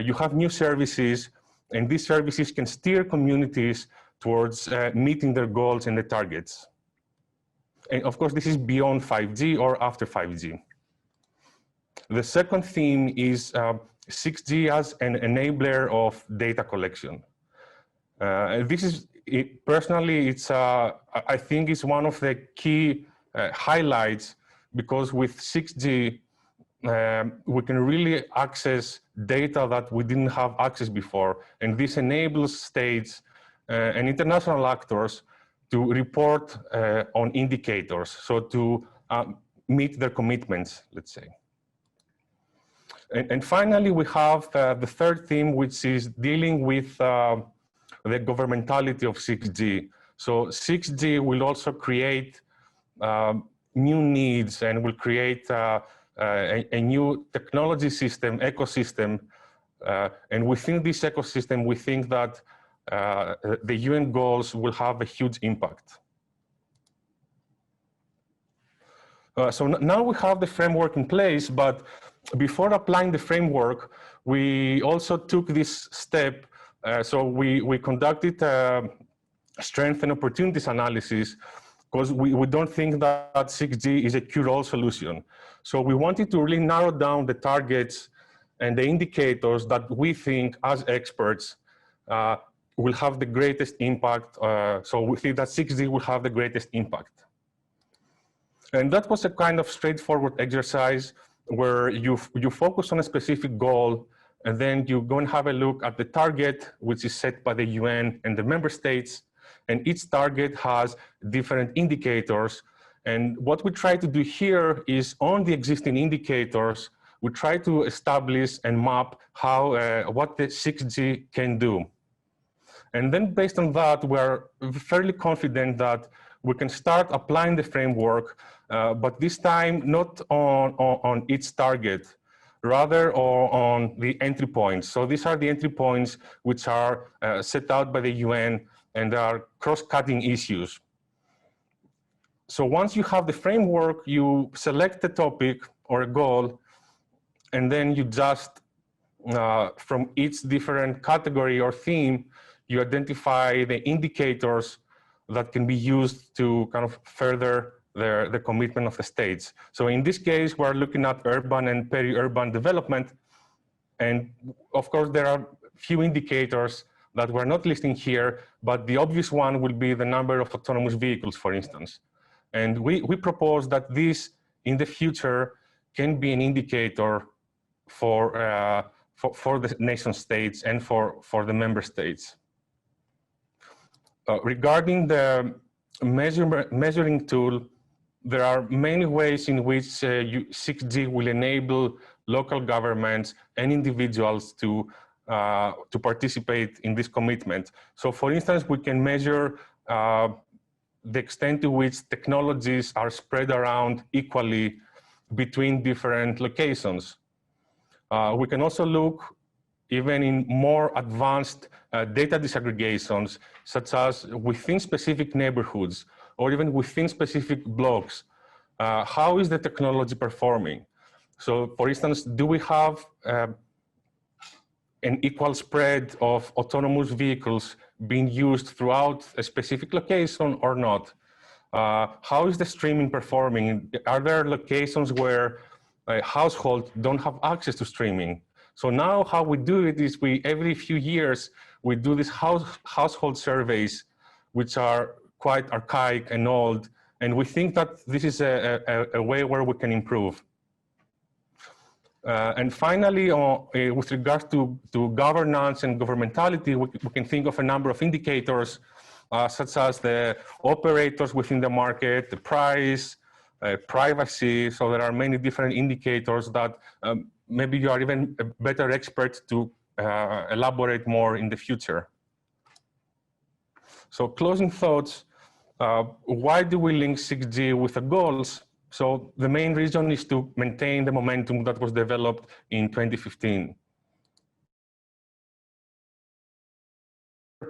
Speaker 6: You have new services, and these services can steer communities towards meeting their goals and the targets. And of course, this is beyond 5G or after 5G. The second theme is 6G as an enabler of data collection. This is, personally, I think it's one of the key highlights, because with 6G, we can really access data that we didn't have access before. And this enables states and international actors to report on indicators, so to meet their commitments, let's say. And finally, we have the third theme, which is dealing with the governmentality of 6G. So 6G will also create new needs, and will create a new technology system, ecosystem. And within this ecosystem, we think that the UN goals will have a huge impact. So now we have the framework in place, but before applying the framework, we also took this step. So we conducted strength and opportunities analysis, because we don't think that 6G is a cure-all solution. So we wanted to really narrow down the targets and the indicators that we think, as experts, will have the greatest impact. So we think that 6G will have the greatest impact. And that was a kind of straightforward exercise where you focus on a specific goal, and then you go and have a look at the target, which is set by the UN and the member states. And each target has different indicators. And what we try to do here is, on the existing indicators, we try to establish and map what the 6G can do. And then based on that, we're fairly confident that we can start applying the framework, but this time not on each target, rather on the entry points. So these are the entry points which are set out by the UN, and there are cross-cutting issues. So once you have the framework, you select a topic or a goal, and then you just, from each different category or theme, you identify the indicators that can be used to kind of further the commitment of the states. So in this case, we're looking at urban and peri-urban development. And of course, there are few indicators that we're not listing here, but the obvious one will be the number of autonomous vehicles, for instance. And we propose that this, in the future, can be an indicator for the nation states and for the member states. Regarding the measuring tool, there are many ways in which 6G will enable local governments and individuals to participate in this commitment. So for instance, we can measure the extent to which technologies are spread around equally between different locations. We can also look even in more advanced data disaggregations, such as within specific neighborhoods or even within specific blocks. How is the technology performing? So for instance, do we have an equal spread of autonomous vehicles being used throughout a specific location or not? How is the streaming performing? Are there locations where households don't have access to streaming? So now how we do it is every few years, we do these household surveys, which are quite archaic and old, And we think that this is a way where we can improve. And finally, with regards to governance and governmentality, we can think of a number of indicators, such as the operators within the market, the price, privacy. So there are many different indicators that maybe you are even a better expert to elaborate more in the future. So closing thoughts, why do we link 6G with the goals? So the main reason is to maintain the momentum that was developed in 2015.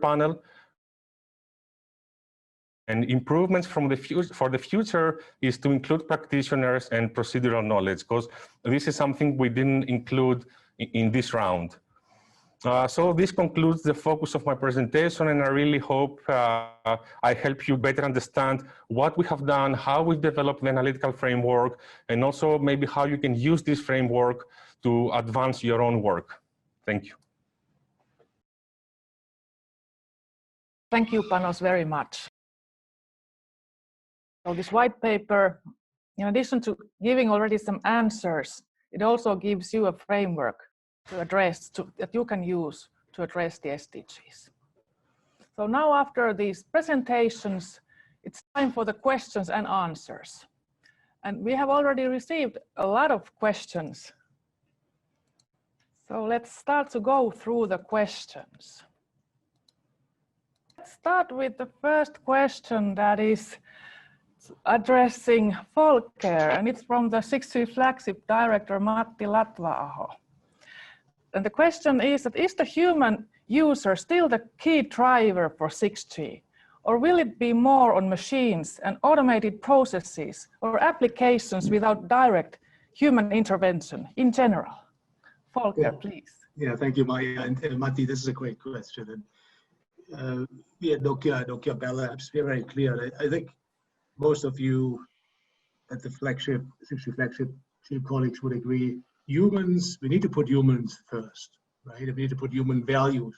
Speaker 6: Panel and improvements from for the future is to include practitioners and procedural knowledge, because this is something we didn't include in this round. So this concludes the focus of my presentation, and I really hope I help you better understand what we have done, how we developed the analytical framework, and also maybe how you can use this framework to advance your own work. Thank you.
Speaker 1: Thank you, Panos, very much. So this white paper, in addition to giving already some answers, it also gives you a framework to address, that you can use to address the SDGs. So now after these presentations, it's time for the questions and answers. And we have already received a lot of questions. So let's start to go through the questions. Let's start with the first question that is addressing Volker, and it's from the 6G flagship director Matti Latva-aho. And the question is that, is the human user still the key driver for 6G? Or will it be more on machines and automated processes or applications without direct human intervention in general? Volker, please.
Speaker 3: Yeah, thank you, Marja. And Matti, this is a great question. And we at Nokia Bell Labs, we're very clear. I think most of you at the flagship, 6G flagship colleagues would agree. Humans, we need to put humans first, right? We need to put human values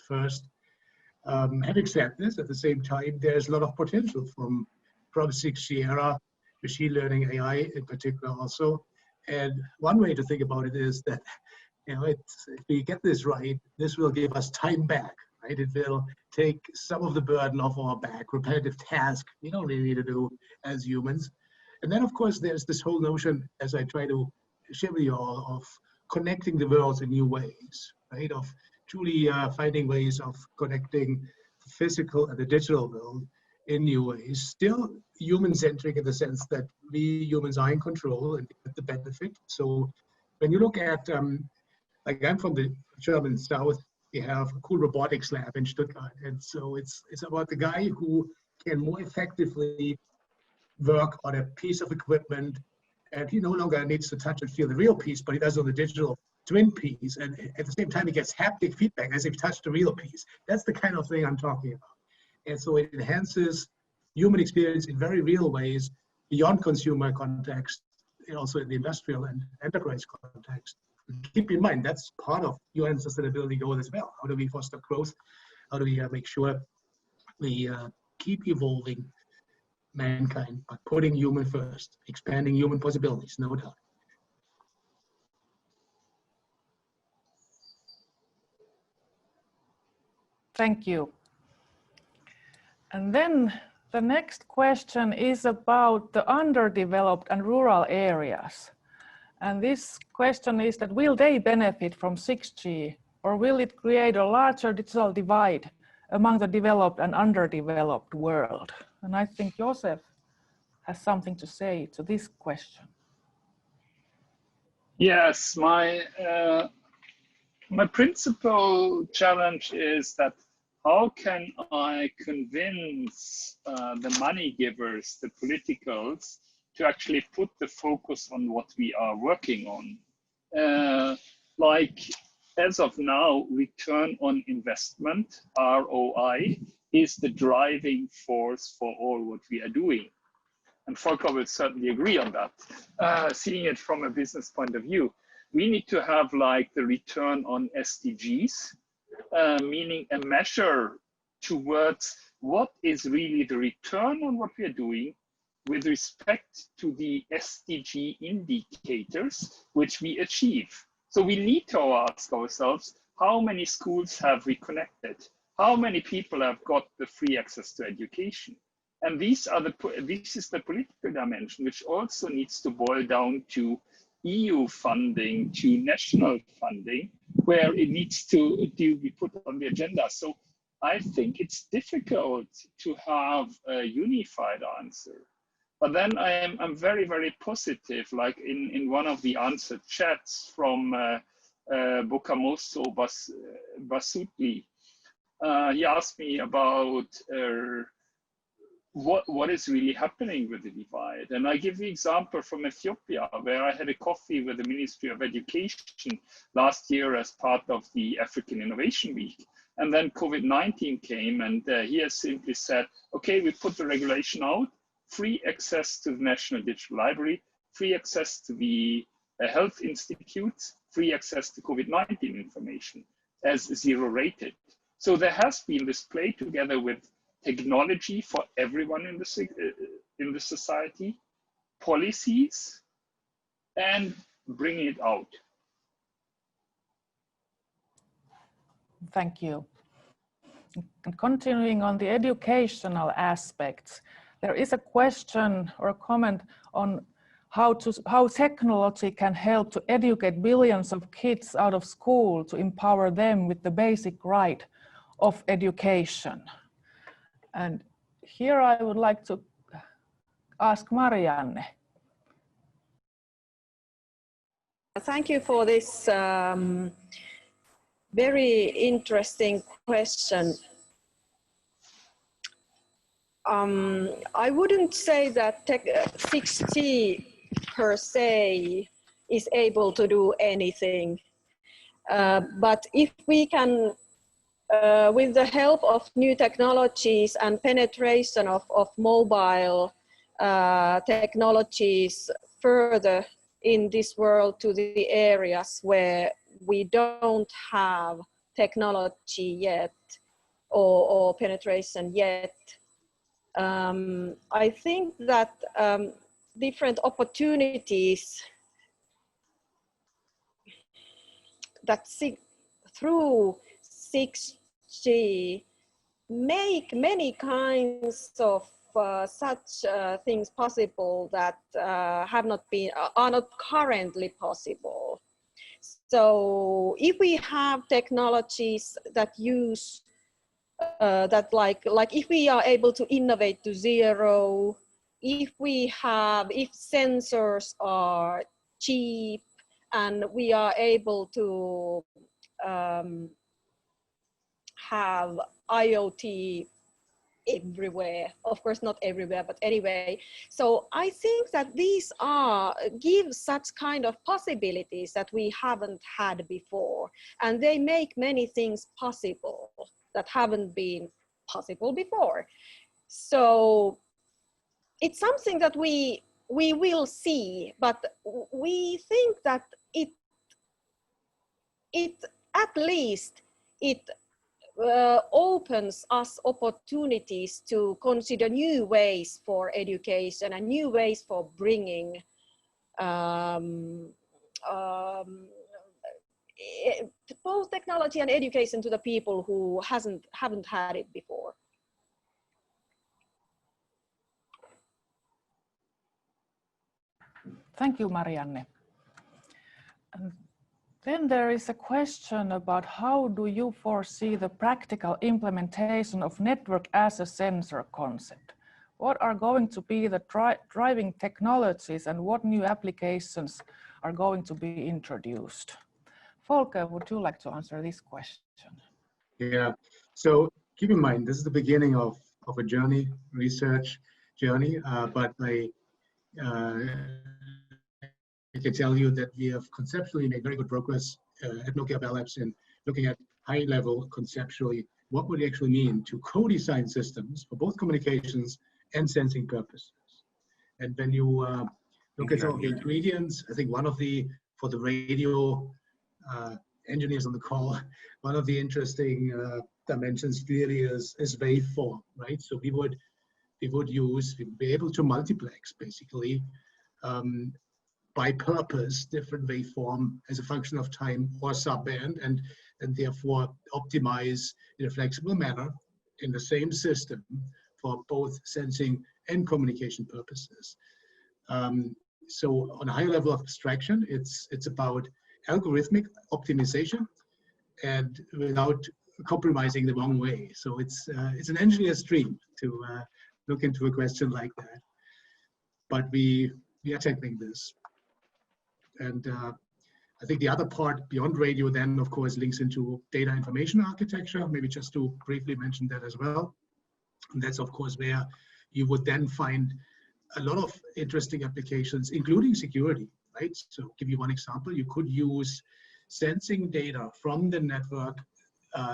Speaker 3: first. Having said this, at the same time, there's a lot of potential from 6G era, machine learning, AI in particular also. And one way to think about it is that, if we get this right, this will give us time back, right? It will take some of the burden off our back, repetitive tasks we don't really need to do as humans. And then, of course, there's this whole notion, as I try to share with you all, of connecting the worlds in new ways, right? Of truly finding ways of connecting the physical and the digital world in new ways. Still human-centric in the sense that we humans are in control and get the benefit. So when you look at, like I'm from the German South, we have a cool robotics lab in Stuttgart. And so it's about the guy who can more effectively work on a piece of equipment, and he no longer needs to touch and feel the real piece, but he does on the digital twin piece, and at the same time he gets haptic feedback as if he touched the real piece. That's the kind of thing I'm talking about. And so it enhances human experience in very real ways beyond consumer context, and also in the industrial and enterprise context. Keep in mind, that's part of UN sustainability goal as well. How do we foster growth? How do we make sure we keep evolving mankind, but putting human first, expanding human possibilities, no doubt.
Speaker 1: Thank you. And then the next question is about the underdeveloped and rural areas. And this question is that, will they benefit from 6G, or will it create a larger digital divide among the developed and underdeveloped world? And I think Josef has something to say to this question.
Speaker 4: Yes, my principal challenge is that how can I convince the money givers, the politicals, to actually put the focus on what we are working on? Like, as of now, return on investment, ROI, is the driving force for all what we are doing. And Volker will certainly agree on that. Seeing it from a business point of view, we need to have like the return on SDGs, meaning a measure towards what is really the return on what we are doing with respect to the SDG indicators which we achieve. So we need to ask ourselves, how many schools have we connected? How many people have got the free access to education? And this is the political dimension, which also needs to boil down to EU funding, to national funding, where it needs to be put on the agenda. So I think it's difficult to have a unified answer. But then I'm very, very positive, like in one of the answer chats from Bokamoso Basutli. He asked me about what is really happening with the divide. And I give the example from Ethiopia, where I had a coffee with the Ministry of Education last year as part of the African Innovation Week. And then COVID-19 came, and he has simply said, okay, we put the regulation out, free access to the National Digital Library, free access to the health institutes, free access to COVID-19 information as 0 rated. So there has been this play together with technology for everyone in the society, policies, and bringing it out.
Speaker 1: Thank you. And continuing on the educational aspects, there is a question or a comment on how technology can help to educate billions of kids out of school to empower them with the basic right of education. And here I would like to ask Marianne.
Speaker 5: Thank you for this very interesting question. I wouldn't say that 6G per se is able to do anything, but if we can, with the help of new technologies and penetration of mobile technologies further in this world to the areas where we don't have technology yet or penetration yet, I think that different opportunities that through 6G make many kinds of such things possible that are not currently possible. So if we have technologies that use that like if we are able to innovate to 0, if sensors are cheap and we are able to have IoT everywhere, of course not everywhere, but anyway. So I think that these give such kind of possibilities that we haven't had before, and they make many things possible that haven't been possible before. So it's something that we will see, but we think that it at least opens us opportunities to consider new ways for education and new ways for bringing both technology and education to the people who haven't had it before.
Speaker 1: Thank you, Marianne. And then there is a question about how do you foresee the practical implementation of network as a sensor concept? What are going to be the driving technologies and what new applications are going to be introduced? Volker, would you like to answer this question?
Speaker 3: Yeah, so keep in mind, this is the beginning of a journey, research journey, but I can tell you that we have conceptually made very good progress at Nokia Bell Labs in looking at high level conceptually, what would it actually mean to co-design systems for both communications and sensing purposes. And when you look at some of the ingredients, I think one of for the radio engineers on the call, one of the interesting dimensions clearly is waveform, right? So we would be able to multiplex basically by purpose different waveform as a function of time or subband, and therefore optimize in a flexible manner in the same system for both sensing and communication purposes. So on a higher level of abstraction, it's about algorithmic optimization and without compromising the wrong way. So it's an engineer's dream to look into a question like that. But we are tackling this. And I think the other part beyond radio then, of course, links into data information architecture. Maybe just to briefly mention that as well. And that's, of course, where you would then find a lot of interesting applications, including security, right? So give you one example, you could use sensing data from the network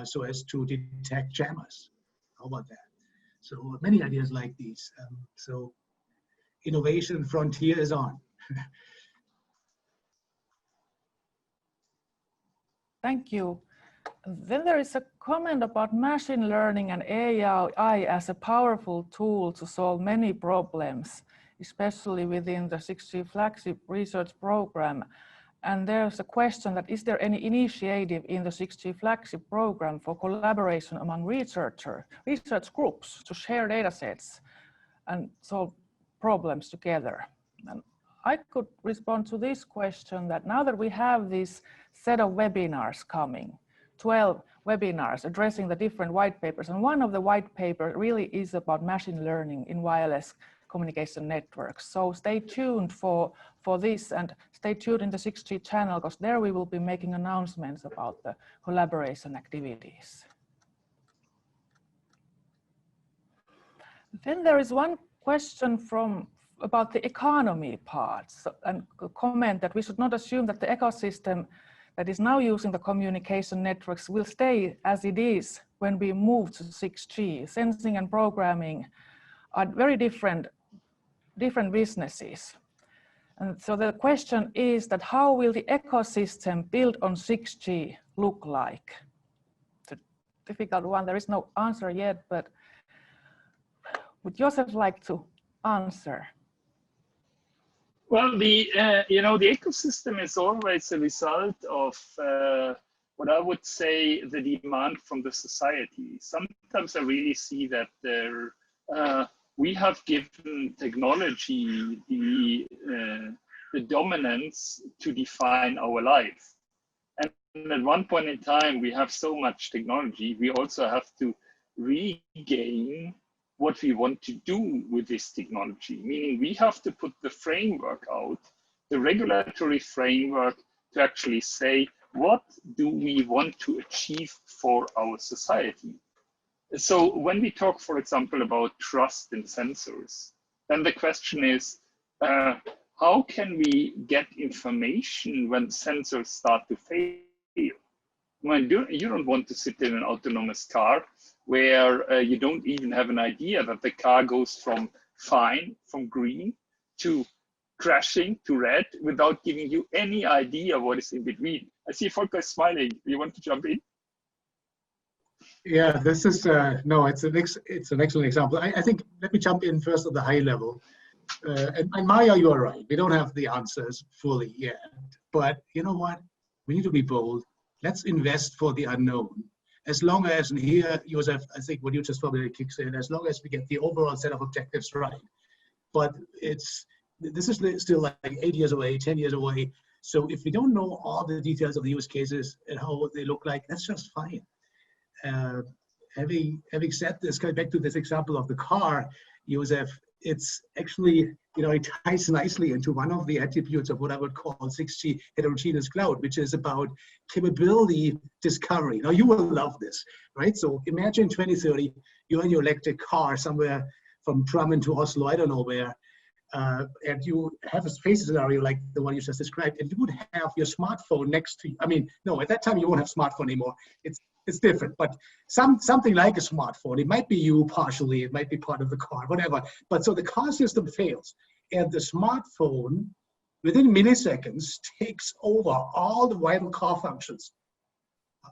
Speaker 3: so as to detect jammers. How about that? So many ideas like these. So innovation frontier is on.
Speaker 1: Thank you. Then there is a comment about machine learning and AI as a powerful tool to solve many problems, especially within the 6G flagship research program. And there's a question that is there any initiative in the 6G flagship program for collaboration among research groups to share data sets and solve problems together? And I could respond to this question that now that we have this set of webinars coming, 12 webinars addressing the different white papers, and one of the white paper really is about machine learning in wireless communication networks. So stay tuned for this and stay tuned in the 6G channel, because there we will be making announcements about the collaboration activities. Then there is one question about the economy parts, and a comment that we should not assume that the ecosystem that is now using the communication networks will stay as it is when we move to 6G. Sensing and programming are very different businesses. And so the question is that how will the ecosystem built on 6G look like? It's a difficult one, there is no answer yet, but would Josef like to answer?
Speaker 4: Well, the ecosystem is always a result of what I would say the demand from the society. Sometimes I really see that we have given technology the dominance to define our life. And at one point in time, we have so much technology, we also have to regain what we want to do with this technology, meaning we have to put the framework out, the regulatory framework, to actually say, what do we want to achieve for our society? So when we talk, for example, about trust in sensors, then the question is, how can we get information when sensors start to fail? When you don't want to sit in an autonomous car where you don't even have an idea that the car goes from green to crashing to red without giving you any idea what is in between. I see Volker smiling. Do you want to jump in?
Speaker 3: Yeah, this is no. It's an excellent example. I think let me jump in first at the high level. And Marja, you are right. We don't have the answers fully yet, but you know what? We need to be bold. Let's invest for the unknown. As long as, and here, Josef, I think what you just probably kicks in, as long as we get the overall set of objectives right. But this is still like 8 years away, 10 years away. So if we don't know all the details of the use cases and how they look like, that's just fine. Having said this, coming back to this example of the car, Josef, it's actually, it ties nicely into one of the attributes of what I would call 6G heterogeneous cloud, which is about capability discovery. Now, you will love this, right? So imagine 2030, you're in your electric car somewhere from Drammen to Oslo, I don't know where, and you have a space scenario like the one you just described, and you would have your smartphone next to you. I mean, no, at that time you won't have smartphone anymore. It's different, but something like a smartphone. It might be you partially, it might be part of the car, whatever. But so the car system fails, and the smartphone within milliseconds takes over all the vital car functions.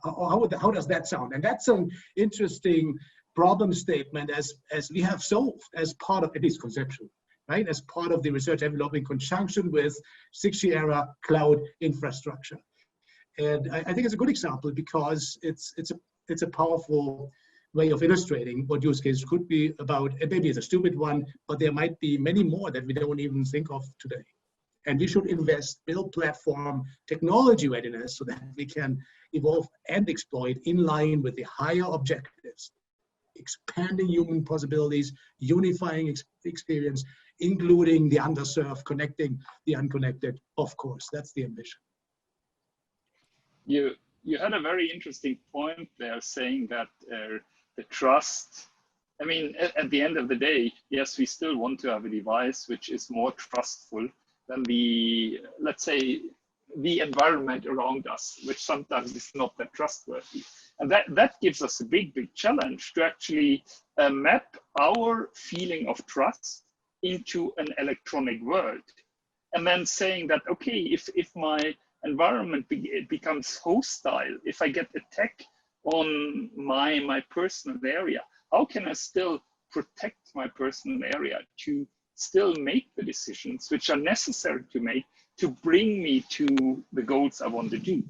Speaker 3: How does that sound? And that's an interesting problem statement as we have solved as part of, at least conceptually, right? As part of the research envelope in conjunction with 6G era cloud infrastructure. And I think it's a good example because it's a powerful way of illustrating what use case could be about. And maybe it's a stupid one, but there might be many more that we don't even think of today. And we should invest, build platform technology readiness so that we can evolve and exploit in line with the higher objectives, expanding human possibilities, unifying experience, including the underserved, connecting the unconnected. Of course, that's the ambition.
Speaker 4: You had a very interesting point there, saying that the trust, I mean, at the end of the day, yes, we still want to have a device which is more trustful than the, let's say, the environment around us, which sometimes is not that trustworthy. And that gives us a big challenge to actually map our feeling of trust into an electronic world. And then saying that, okay, if my environment becomes hostile, if I get attacked on my personal area, how can I still protect my personal area to still make the decisions which are necessary to make to bring me to the goals I want to do?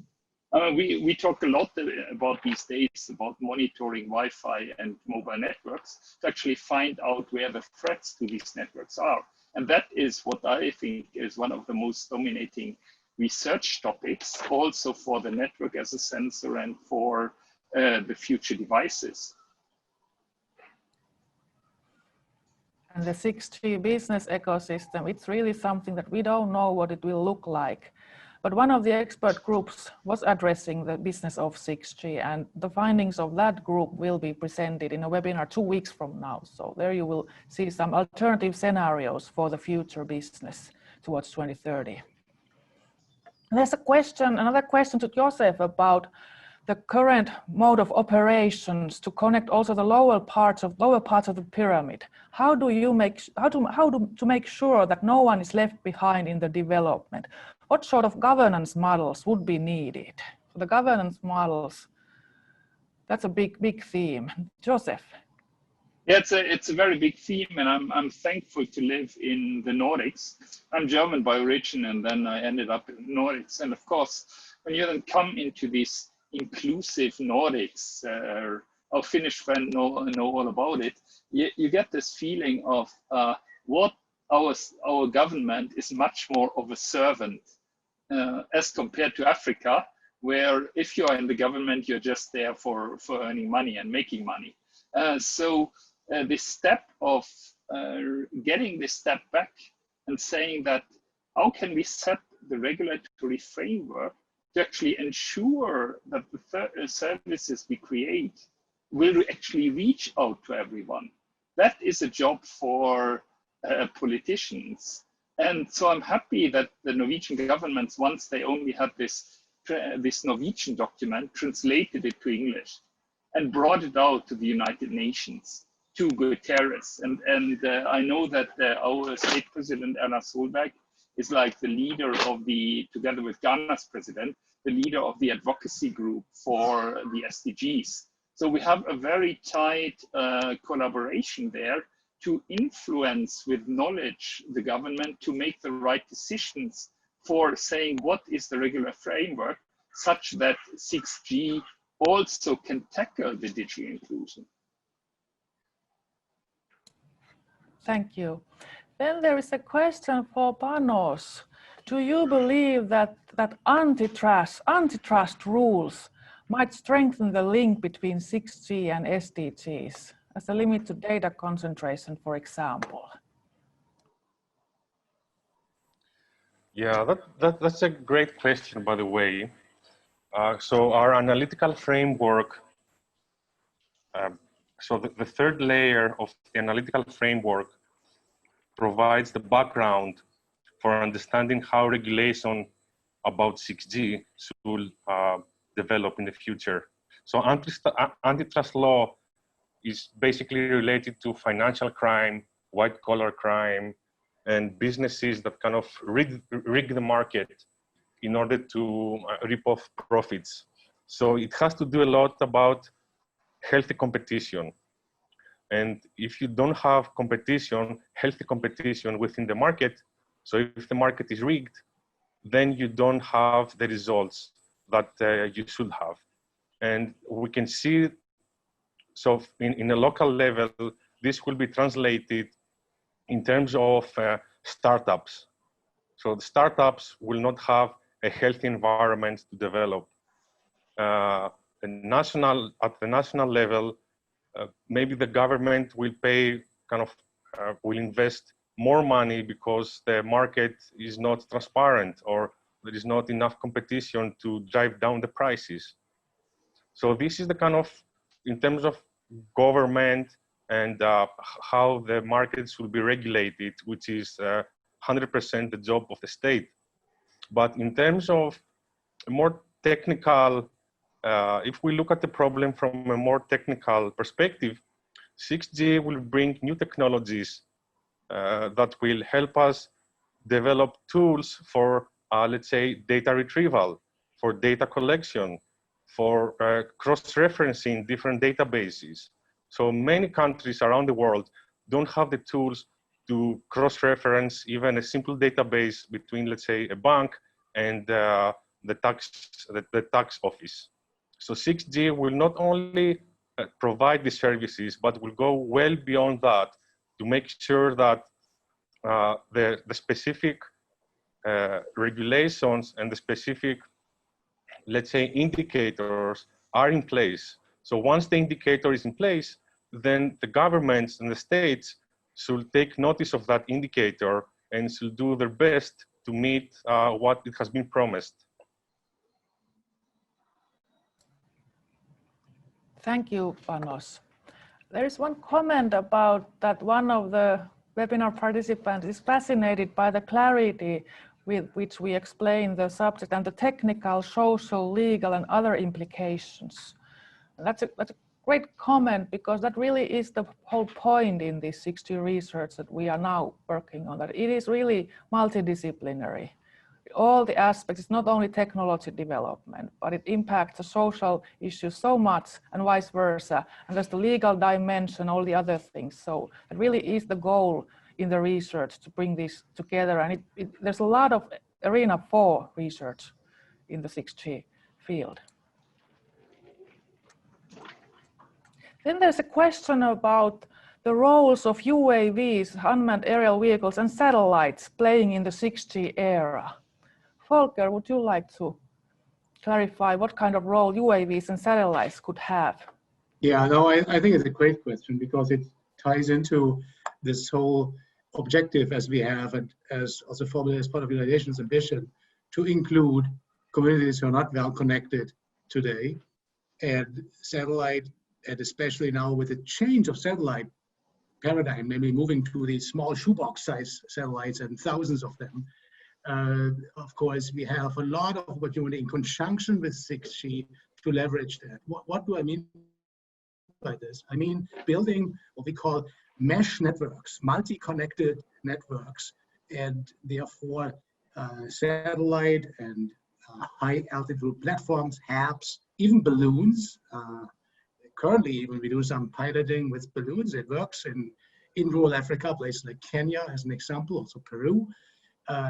Speaker 4: We talk a lot about these days about monitoring Wi-Fi and mobile networks to actually find out where the threats to these networks are. And that is what I think is one of the most dominating research topics, also for the network as a sensor and for the future devices.
Speaker 1: And the 6G business ecosystem, it's really something that we don't know what it will look like. But one of the expert groups was addressing the business of 6G, and the findings of that group will be presented in a webinar 2 weeks from now. So there you will see some alternative scenarios for the future business towards 2030. There's another question to Josef about the current mode of operations to connect also the lower parts of the pyramid. How do you make sure that no one is left behind in the development? What sort of governance models would be needed? The governance models, that's a big theme. Josef.
Speaker 4: Yeah, it's a very big theme, and I'm thankful to live in the Nordics. I'm German by origin, and then I ended up in the Nordics. And of course, when you then come into this inclusive Nordics, our Finnish friend know all about it. You get this feeling of what our government is much more of a servant as compared to Africa, where if you are in the government, you're just there for earning money and making money. So this step of getting this step back and saying that how can we set the regulatory framework to actually ensure that the services we create will actually reach out to everyone. That is a job for politicians. And so I'm happy that the Norwegian government, once they only had this Norwegian document, translated it to English and brought it out to the United Nations, to Guterres. And I know that our state president, Erna Solberg, is like the leader of together with Ghana's president, the leader of the advocacy group for the SDGs. So we have a very tight collaboration there to influence with knowledge the government to make the right decisions for saying what is the regular framework such that 6G also can tackle the digital inclusion.
Speaker 1: Thank you. Then there is a question for Panos. Do you believe that antitrust rules might strengthen the link between 6G and SDGs as a limit to data concentration, for example?
Speaker 6: Yeah, that's a great question, by the way. So our analytical framework, so the third layer of the analytical framework provides the background for understanding how regulation about 6G should develop in the future. So antitrust law is basically related to financial crime, white collar crime, and businesses that kind of rig the market in order to rip off profits. So it has to do a lot about healthy competition. And if you don't have competition, healthy competition within the market, so if the market is rigged, then you don't have the results that you should have. And we can see, so in a local level, this will be translated in terms of startups. So the startups will not have a healthy environment to develop. At the national level, maybe the government will pay will invest more money because the market is not transparent or there is not enough competition to drive down the prices. So this is the in terms of government and how the markets will be regulated, which is 100% the job of the state. But in terms of more technical, if we look at the problem from a more technical perspective, 6G will bring new technologies that will help us develop tools for, let's say, data retrieval, for data collection, for cross-referencing different databases. So many countries around the world don't have the tools to cross-reference even a simple database between, let's say, a bank and the tax office. So 6G will not only provide the services, but will go well beyond that to make sure that the specific regulations and the specific, let's say, indicators are in place. So once the indicator is in place, then the governments and the states should take notice of that indicator and should do their best to meet what it has been promised.
Speaker 1: Thank you, Panos. There is one comment about that one of the webinar participants is fascinated by the clarity with which we explain the subject and the technical, social, legal, and other implications. And that's a great comment, because that really is the whole point in this 6G research that we are now working on, that it is really multidisciplinary. All the aspects, it's not only technology development, but it impacts the social issues so much and vice versa. And there's the legal dimension, all the other things. So it really is the goal in the research to bring this together. And there's a lot of arena for research in the 6G field. Then there's a question about the roles of UAVs, unmanned aerial vehicles, and satellites playing in the 6G era. Volker, would you like to clarify what kind of role UAVs and satellites could have?
Speaker 3: Yeah, no, I think it's a great question, because it ties into this whole objective as we have, and as also formulated as part of United Nations ambition, to include communities who are not well connected today. And satellite, and especially now with the change of satellite paradigm, namely moving to these small shoebox size satellites and thousands of them, of course, we have a lot of opportunity in conjunction with 6G to leverage that. What do I mean by this? I mean building what we call mesh networks, multi-connected networks, and therefore satellite and high altitude platforms, HAPs, even balloons. Currently, even we do some piloting with balloons. It works in rural Africa, places like Kenya as an example, also Peru.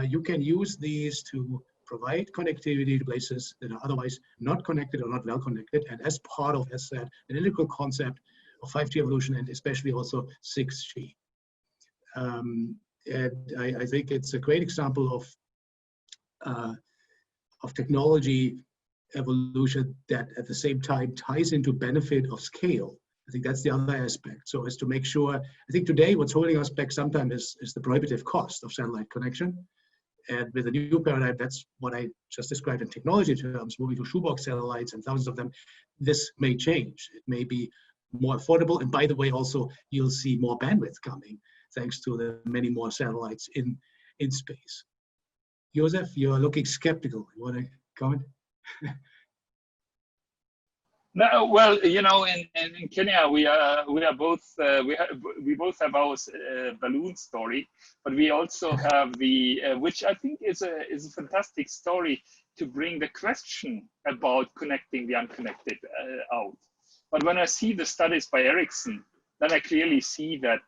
Speaker 3: You can use these to provide connectivity to places that are otherwise not connected or not well connected, and as part of, as said, an analytical concept of 5G evolution, and especially also 6G. And I think it's a great example of technology evolution that at the same time ties into benefit of scale. I think that's the other aspect. So as to make sure, I think today what's holding us back sometimes is the prohibitive cost of satellite connection. And with the new paradigm, that's what I just described in technology terms, moving to shoebox satellites and thousands of them. This may change. It may be more affordable. And by the way, also, you'll see more bandwidth coming thanks to the many more satellites in space. Josef, you're looking skeptical. You want to comment?
Speaker 4: No, well, you know, in Kenya, we both have our balloon story, but we also have the which I think is a fantastic story to bring the question about connecting the unconnected out. But when I see the studies by Ericsson, then I clearly see that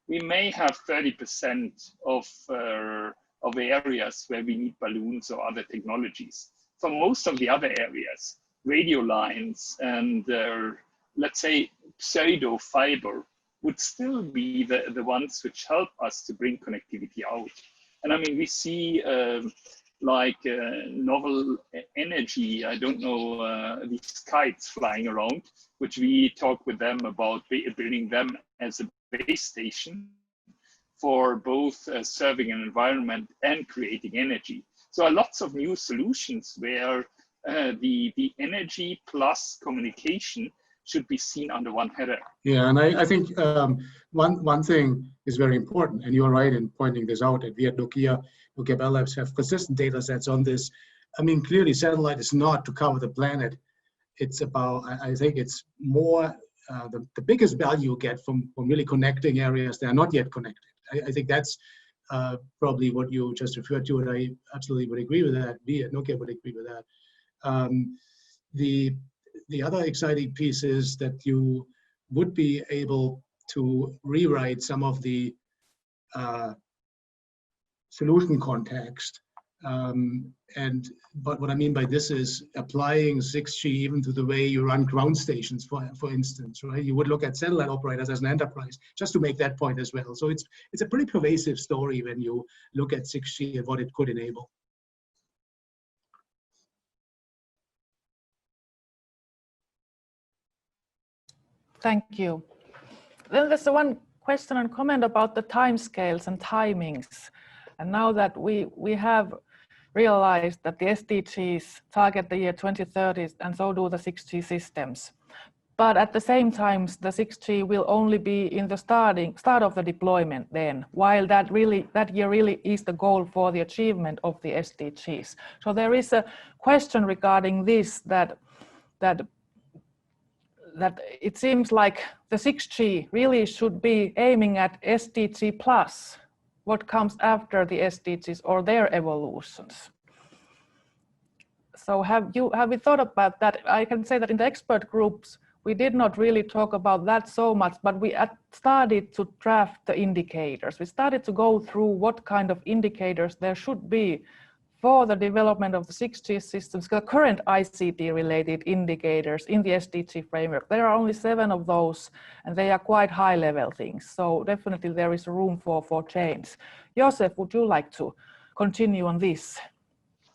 Speaker 4: we may have 30% of the areas where we need balloons or other technologies. For most of the other areas, radio lines and let's say pseudo fiber would still be the ones which help us to bring connectivity out. And I mean, we see like novel energy, I don't know, these kites flying around, which we talk with them about building them as a base station for both serving an environment and creating energy. So lots of new solutions where the energy plus communication should be seen under one header.
Speaker 3: Yeah, and I think one thing is very important, and you're right in pointing this out, that we at Nokia Bell Labs have consistent data sets on this. I mean, clearly satellite is not to cover the planet. It's about, I think it's more, the biggest value you get from really connecting areas that are not yet connected. I think that's probably what you just referred to, and I absolutely would agree with that. We at Nokia would agree with that. The other exciting piece is that you would be able to rewrite some of the solution context. But what I mean by this is applying 6G even to the way you run ground stations, for instance, right? You would look at satellite operators as an enterprise, just to make that point as well. So it's a pretty pervasive story when you look at 6G and what it could enable.
Speaker 1: Thank you. Then there's one question and comment about the timescales and timings. And now that we have realized that the SDGs target the year 2030, and so do the 6G systems. But at the same time, the 6G will only be in the start of the deployment then, while that year really is the goal for the achievement of the SDGs. So there is a question regarding this, that it seems like the 6G really should be aiming at SDG plus, what comes after the SDGs or their evolutions. So have you thought about that? I can say that in the expert groups, we did not really talk about that so much, but we started to draft the indicators. We started to go through what kind of indicators there should be for the development of the 6G systems, the current ICT-related indicators in the SDG framework. There are only 7 of those, and they are quite high-level things. So definitely there is room for change. Josef, would you like to continue on this?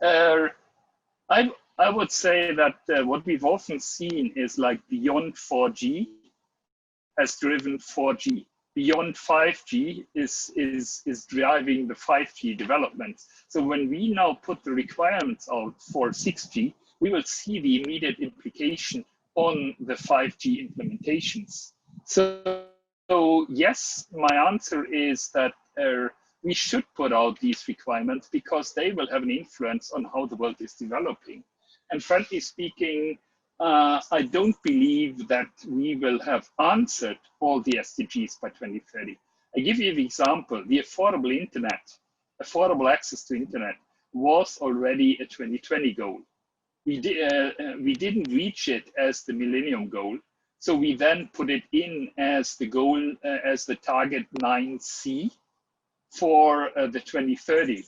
Speaker 4: I would say that what we've often seen is like beyond 4G has driven 4G. Beyond 5G is driving the 5G development. So when we now put the requirements out for 6G, we will see the immediate implication on the 5G implementations. So yes, my answer is that we should put out these requirements because they will have an influence on how the world is developing. And frankly speaking, I don't believe that we will have answered all the SDGs by 2030. I give you an example. The affordable internet, affordable access to internet was already a 2020 goal. We didn't reach it as the Millennium Goal. So we then put it in as the goal, as the target 9C for the 2030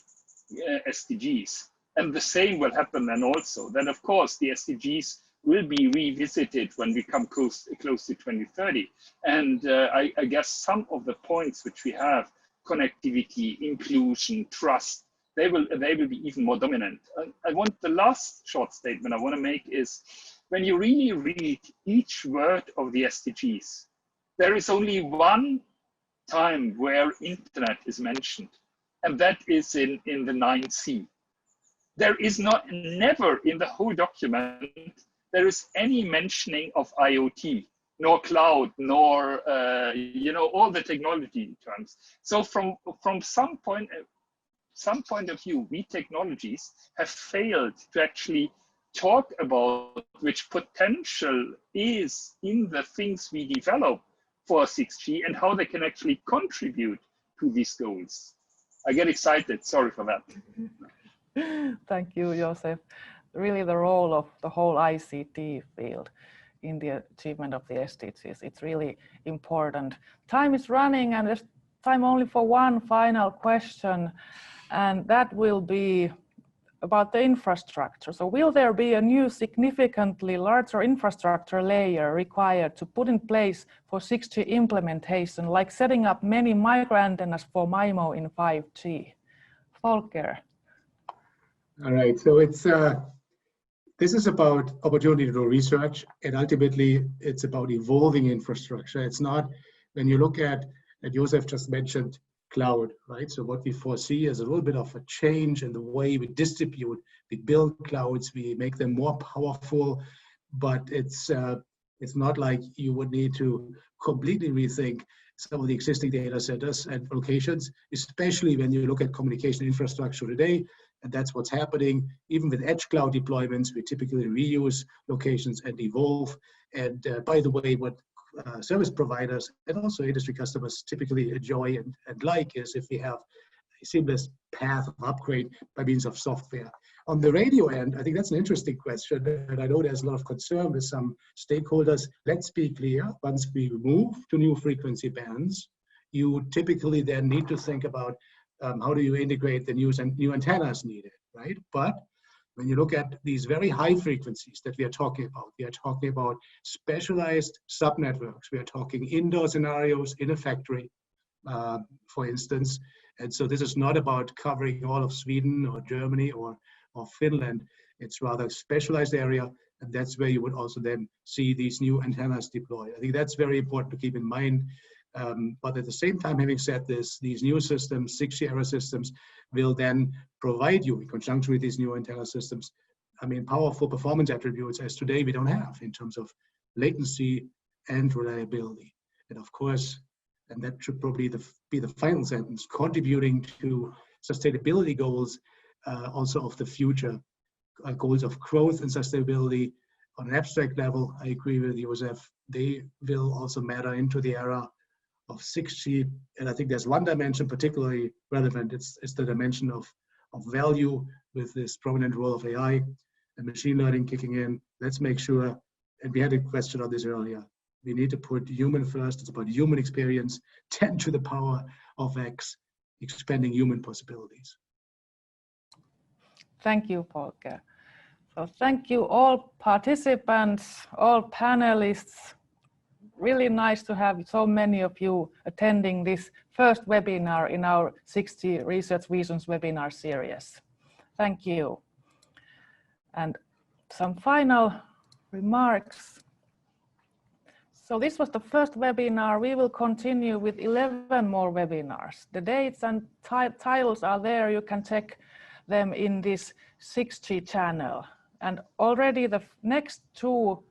Speaker 4: SDGs. And the same will happen then also. Then of course the SDGs will be revisited when we come close to 2030. And I guess some of the points which we have, connectivity, inclusion, trust, they will be even more dominant. I want the last short statement I want to make is when you really read each word of the SDGs, there is only one time where internet is mentioned, and that is in the 9C. There is never in the whole document there is any mentioning of IoT, nor cloud, nor all the technology terms. So from some point of view, we technologies have failed to actually talk about which potential is in the things we develop for 6G and how they can actually contribute to these goals. I get excited. Sorry for that.
Speaker 1: Thank you, Josef. Really the role of the whole ICT field in the achievement of the SDGs, it's really important. Time is running and there's time only for one final question, and that will be about the infrastructure. So will there be a new significantly larger infrastructure layer required to put in place for 6G implementation, like setting up many micro antennas for MIMO in 5G? Volker.
Speaker 3: All right, so it's this is about opportunity to do research, and ultimately it's about evolving infrastructure. It's not, when you look at Josef just mentioned cloud, right? So what we foresee is a little bit of a change in the way we distribute. We build clouds, we make them more powerful, but it's not like you would need to completely rethink some of the existing data centers and locations, especially when you look at communication infrastructure today. And that's what's happening. Even with edge cloud deployments, we typically reuse locations and evolve. And by the way, what service providers and also industry customers typically enjoy and like is if we have a seamless path of upgrade by means of software. On the radio end, I think that's an interesting question, and I know there's a lot of concern with some stakeholders. Let's be clear, once we move to new frequency bands, you typically then need to think about how do you integrate the new antennas needed, right? But when you look at these very high frequencies that we are talking about specialized subnetworks. We are talking indoor scenarios in a factory, for instance. And so this is not about covering all of Sweden or Germany or Finland. It's rather a specialized area, and that's where you would also then see these new antennas deployed. I think that's very important to keep in mind. But at the same time, having said this, these new systems, 6G era systems, will then provide you, in conjunction with these new antenna systems, I mean, powerful performance attributes as today we don't have in terms of latency and reliability. And of course, and that should probably be the final sentence, contributing to sustainability goals also of the future, goals of growth and sustainability on an abstract level. I agree with Josef. They will also matter into the era of 6G, and I think there's one dimension particularly relevant. It's the dimension of value with this prominent role of AI and machine learning kicking in. Let's make sure, and we had a question on this earlier, we need to put human first. It's about human experience, 10 to the power of X, expanding human possibilities.
Speaker 1: Thank you, Volker. So thank you all participants, all panelists. Really nice to have so many of you attending this first webinar in our 6G Research Visions webinar series. Thank you. And some final remarks. So this was the first webinar. We will continue with 11 more webinars. The dates and titles are there. You can check them in this 6G channel. And already the next two,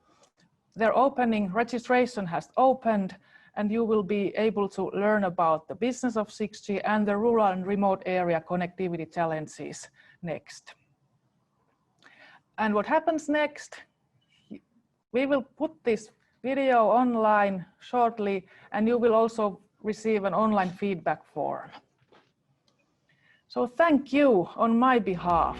Speaker 1: their opening registration has opened, and you will be able to learn about the business of 6G and the rural and remote area connectivity challenges next. And what happens next? We will put this video online shortly, and you will also receive an online feedback form. So thank you on my behalf.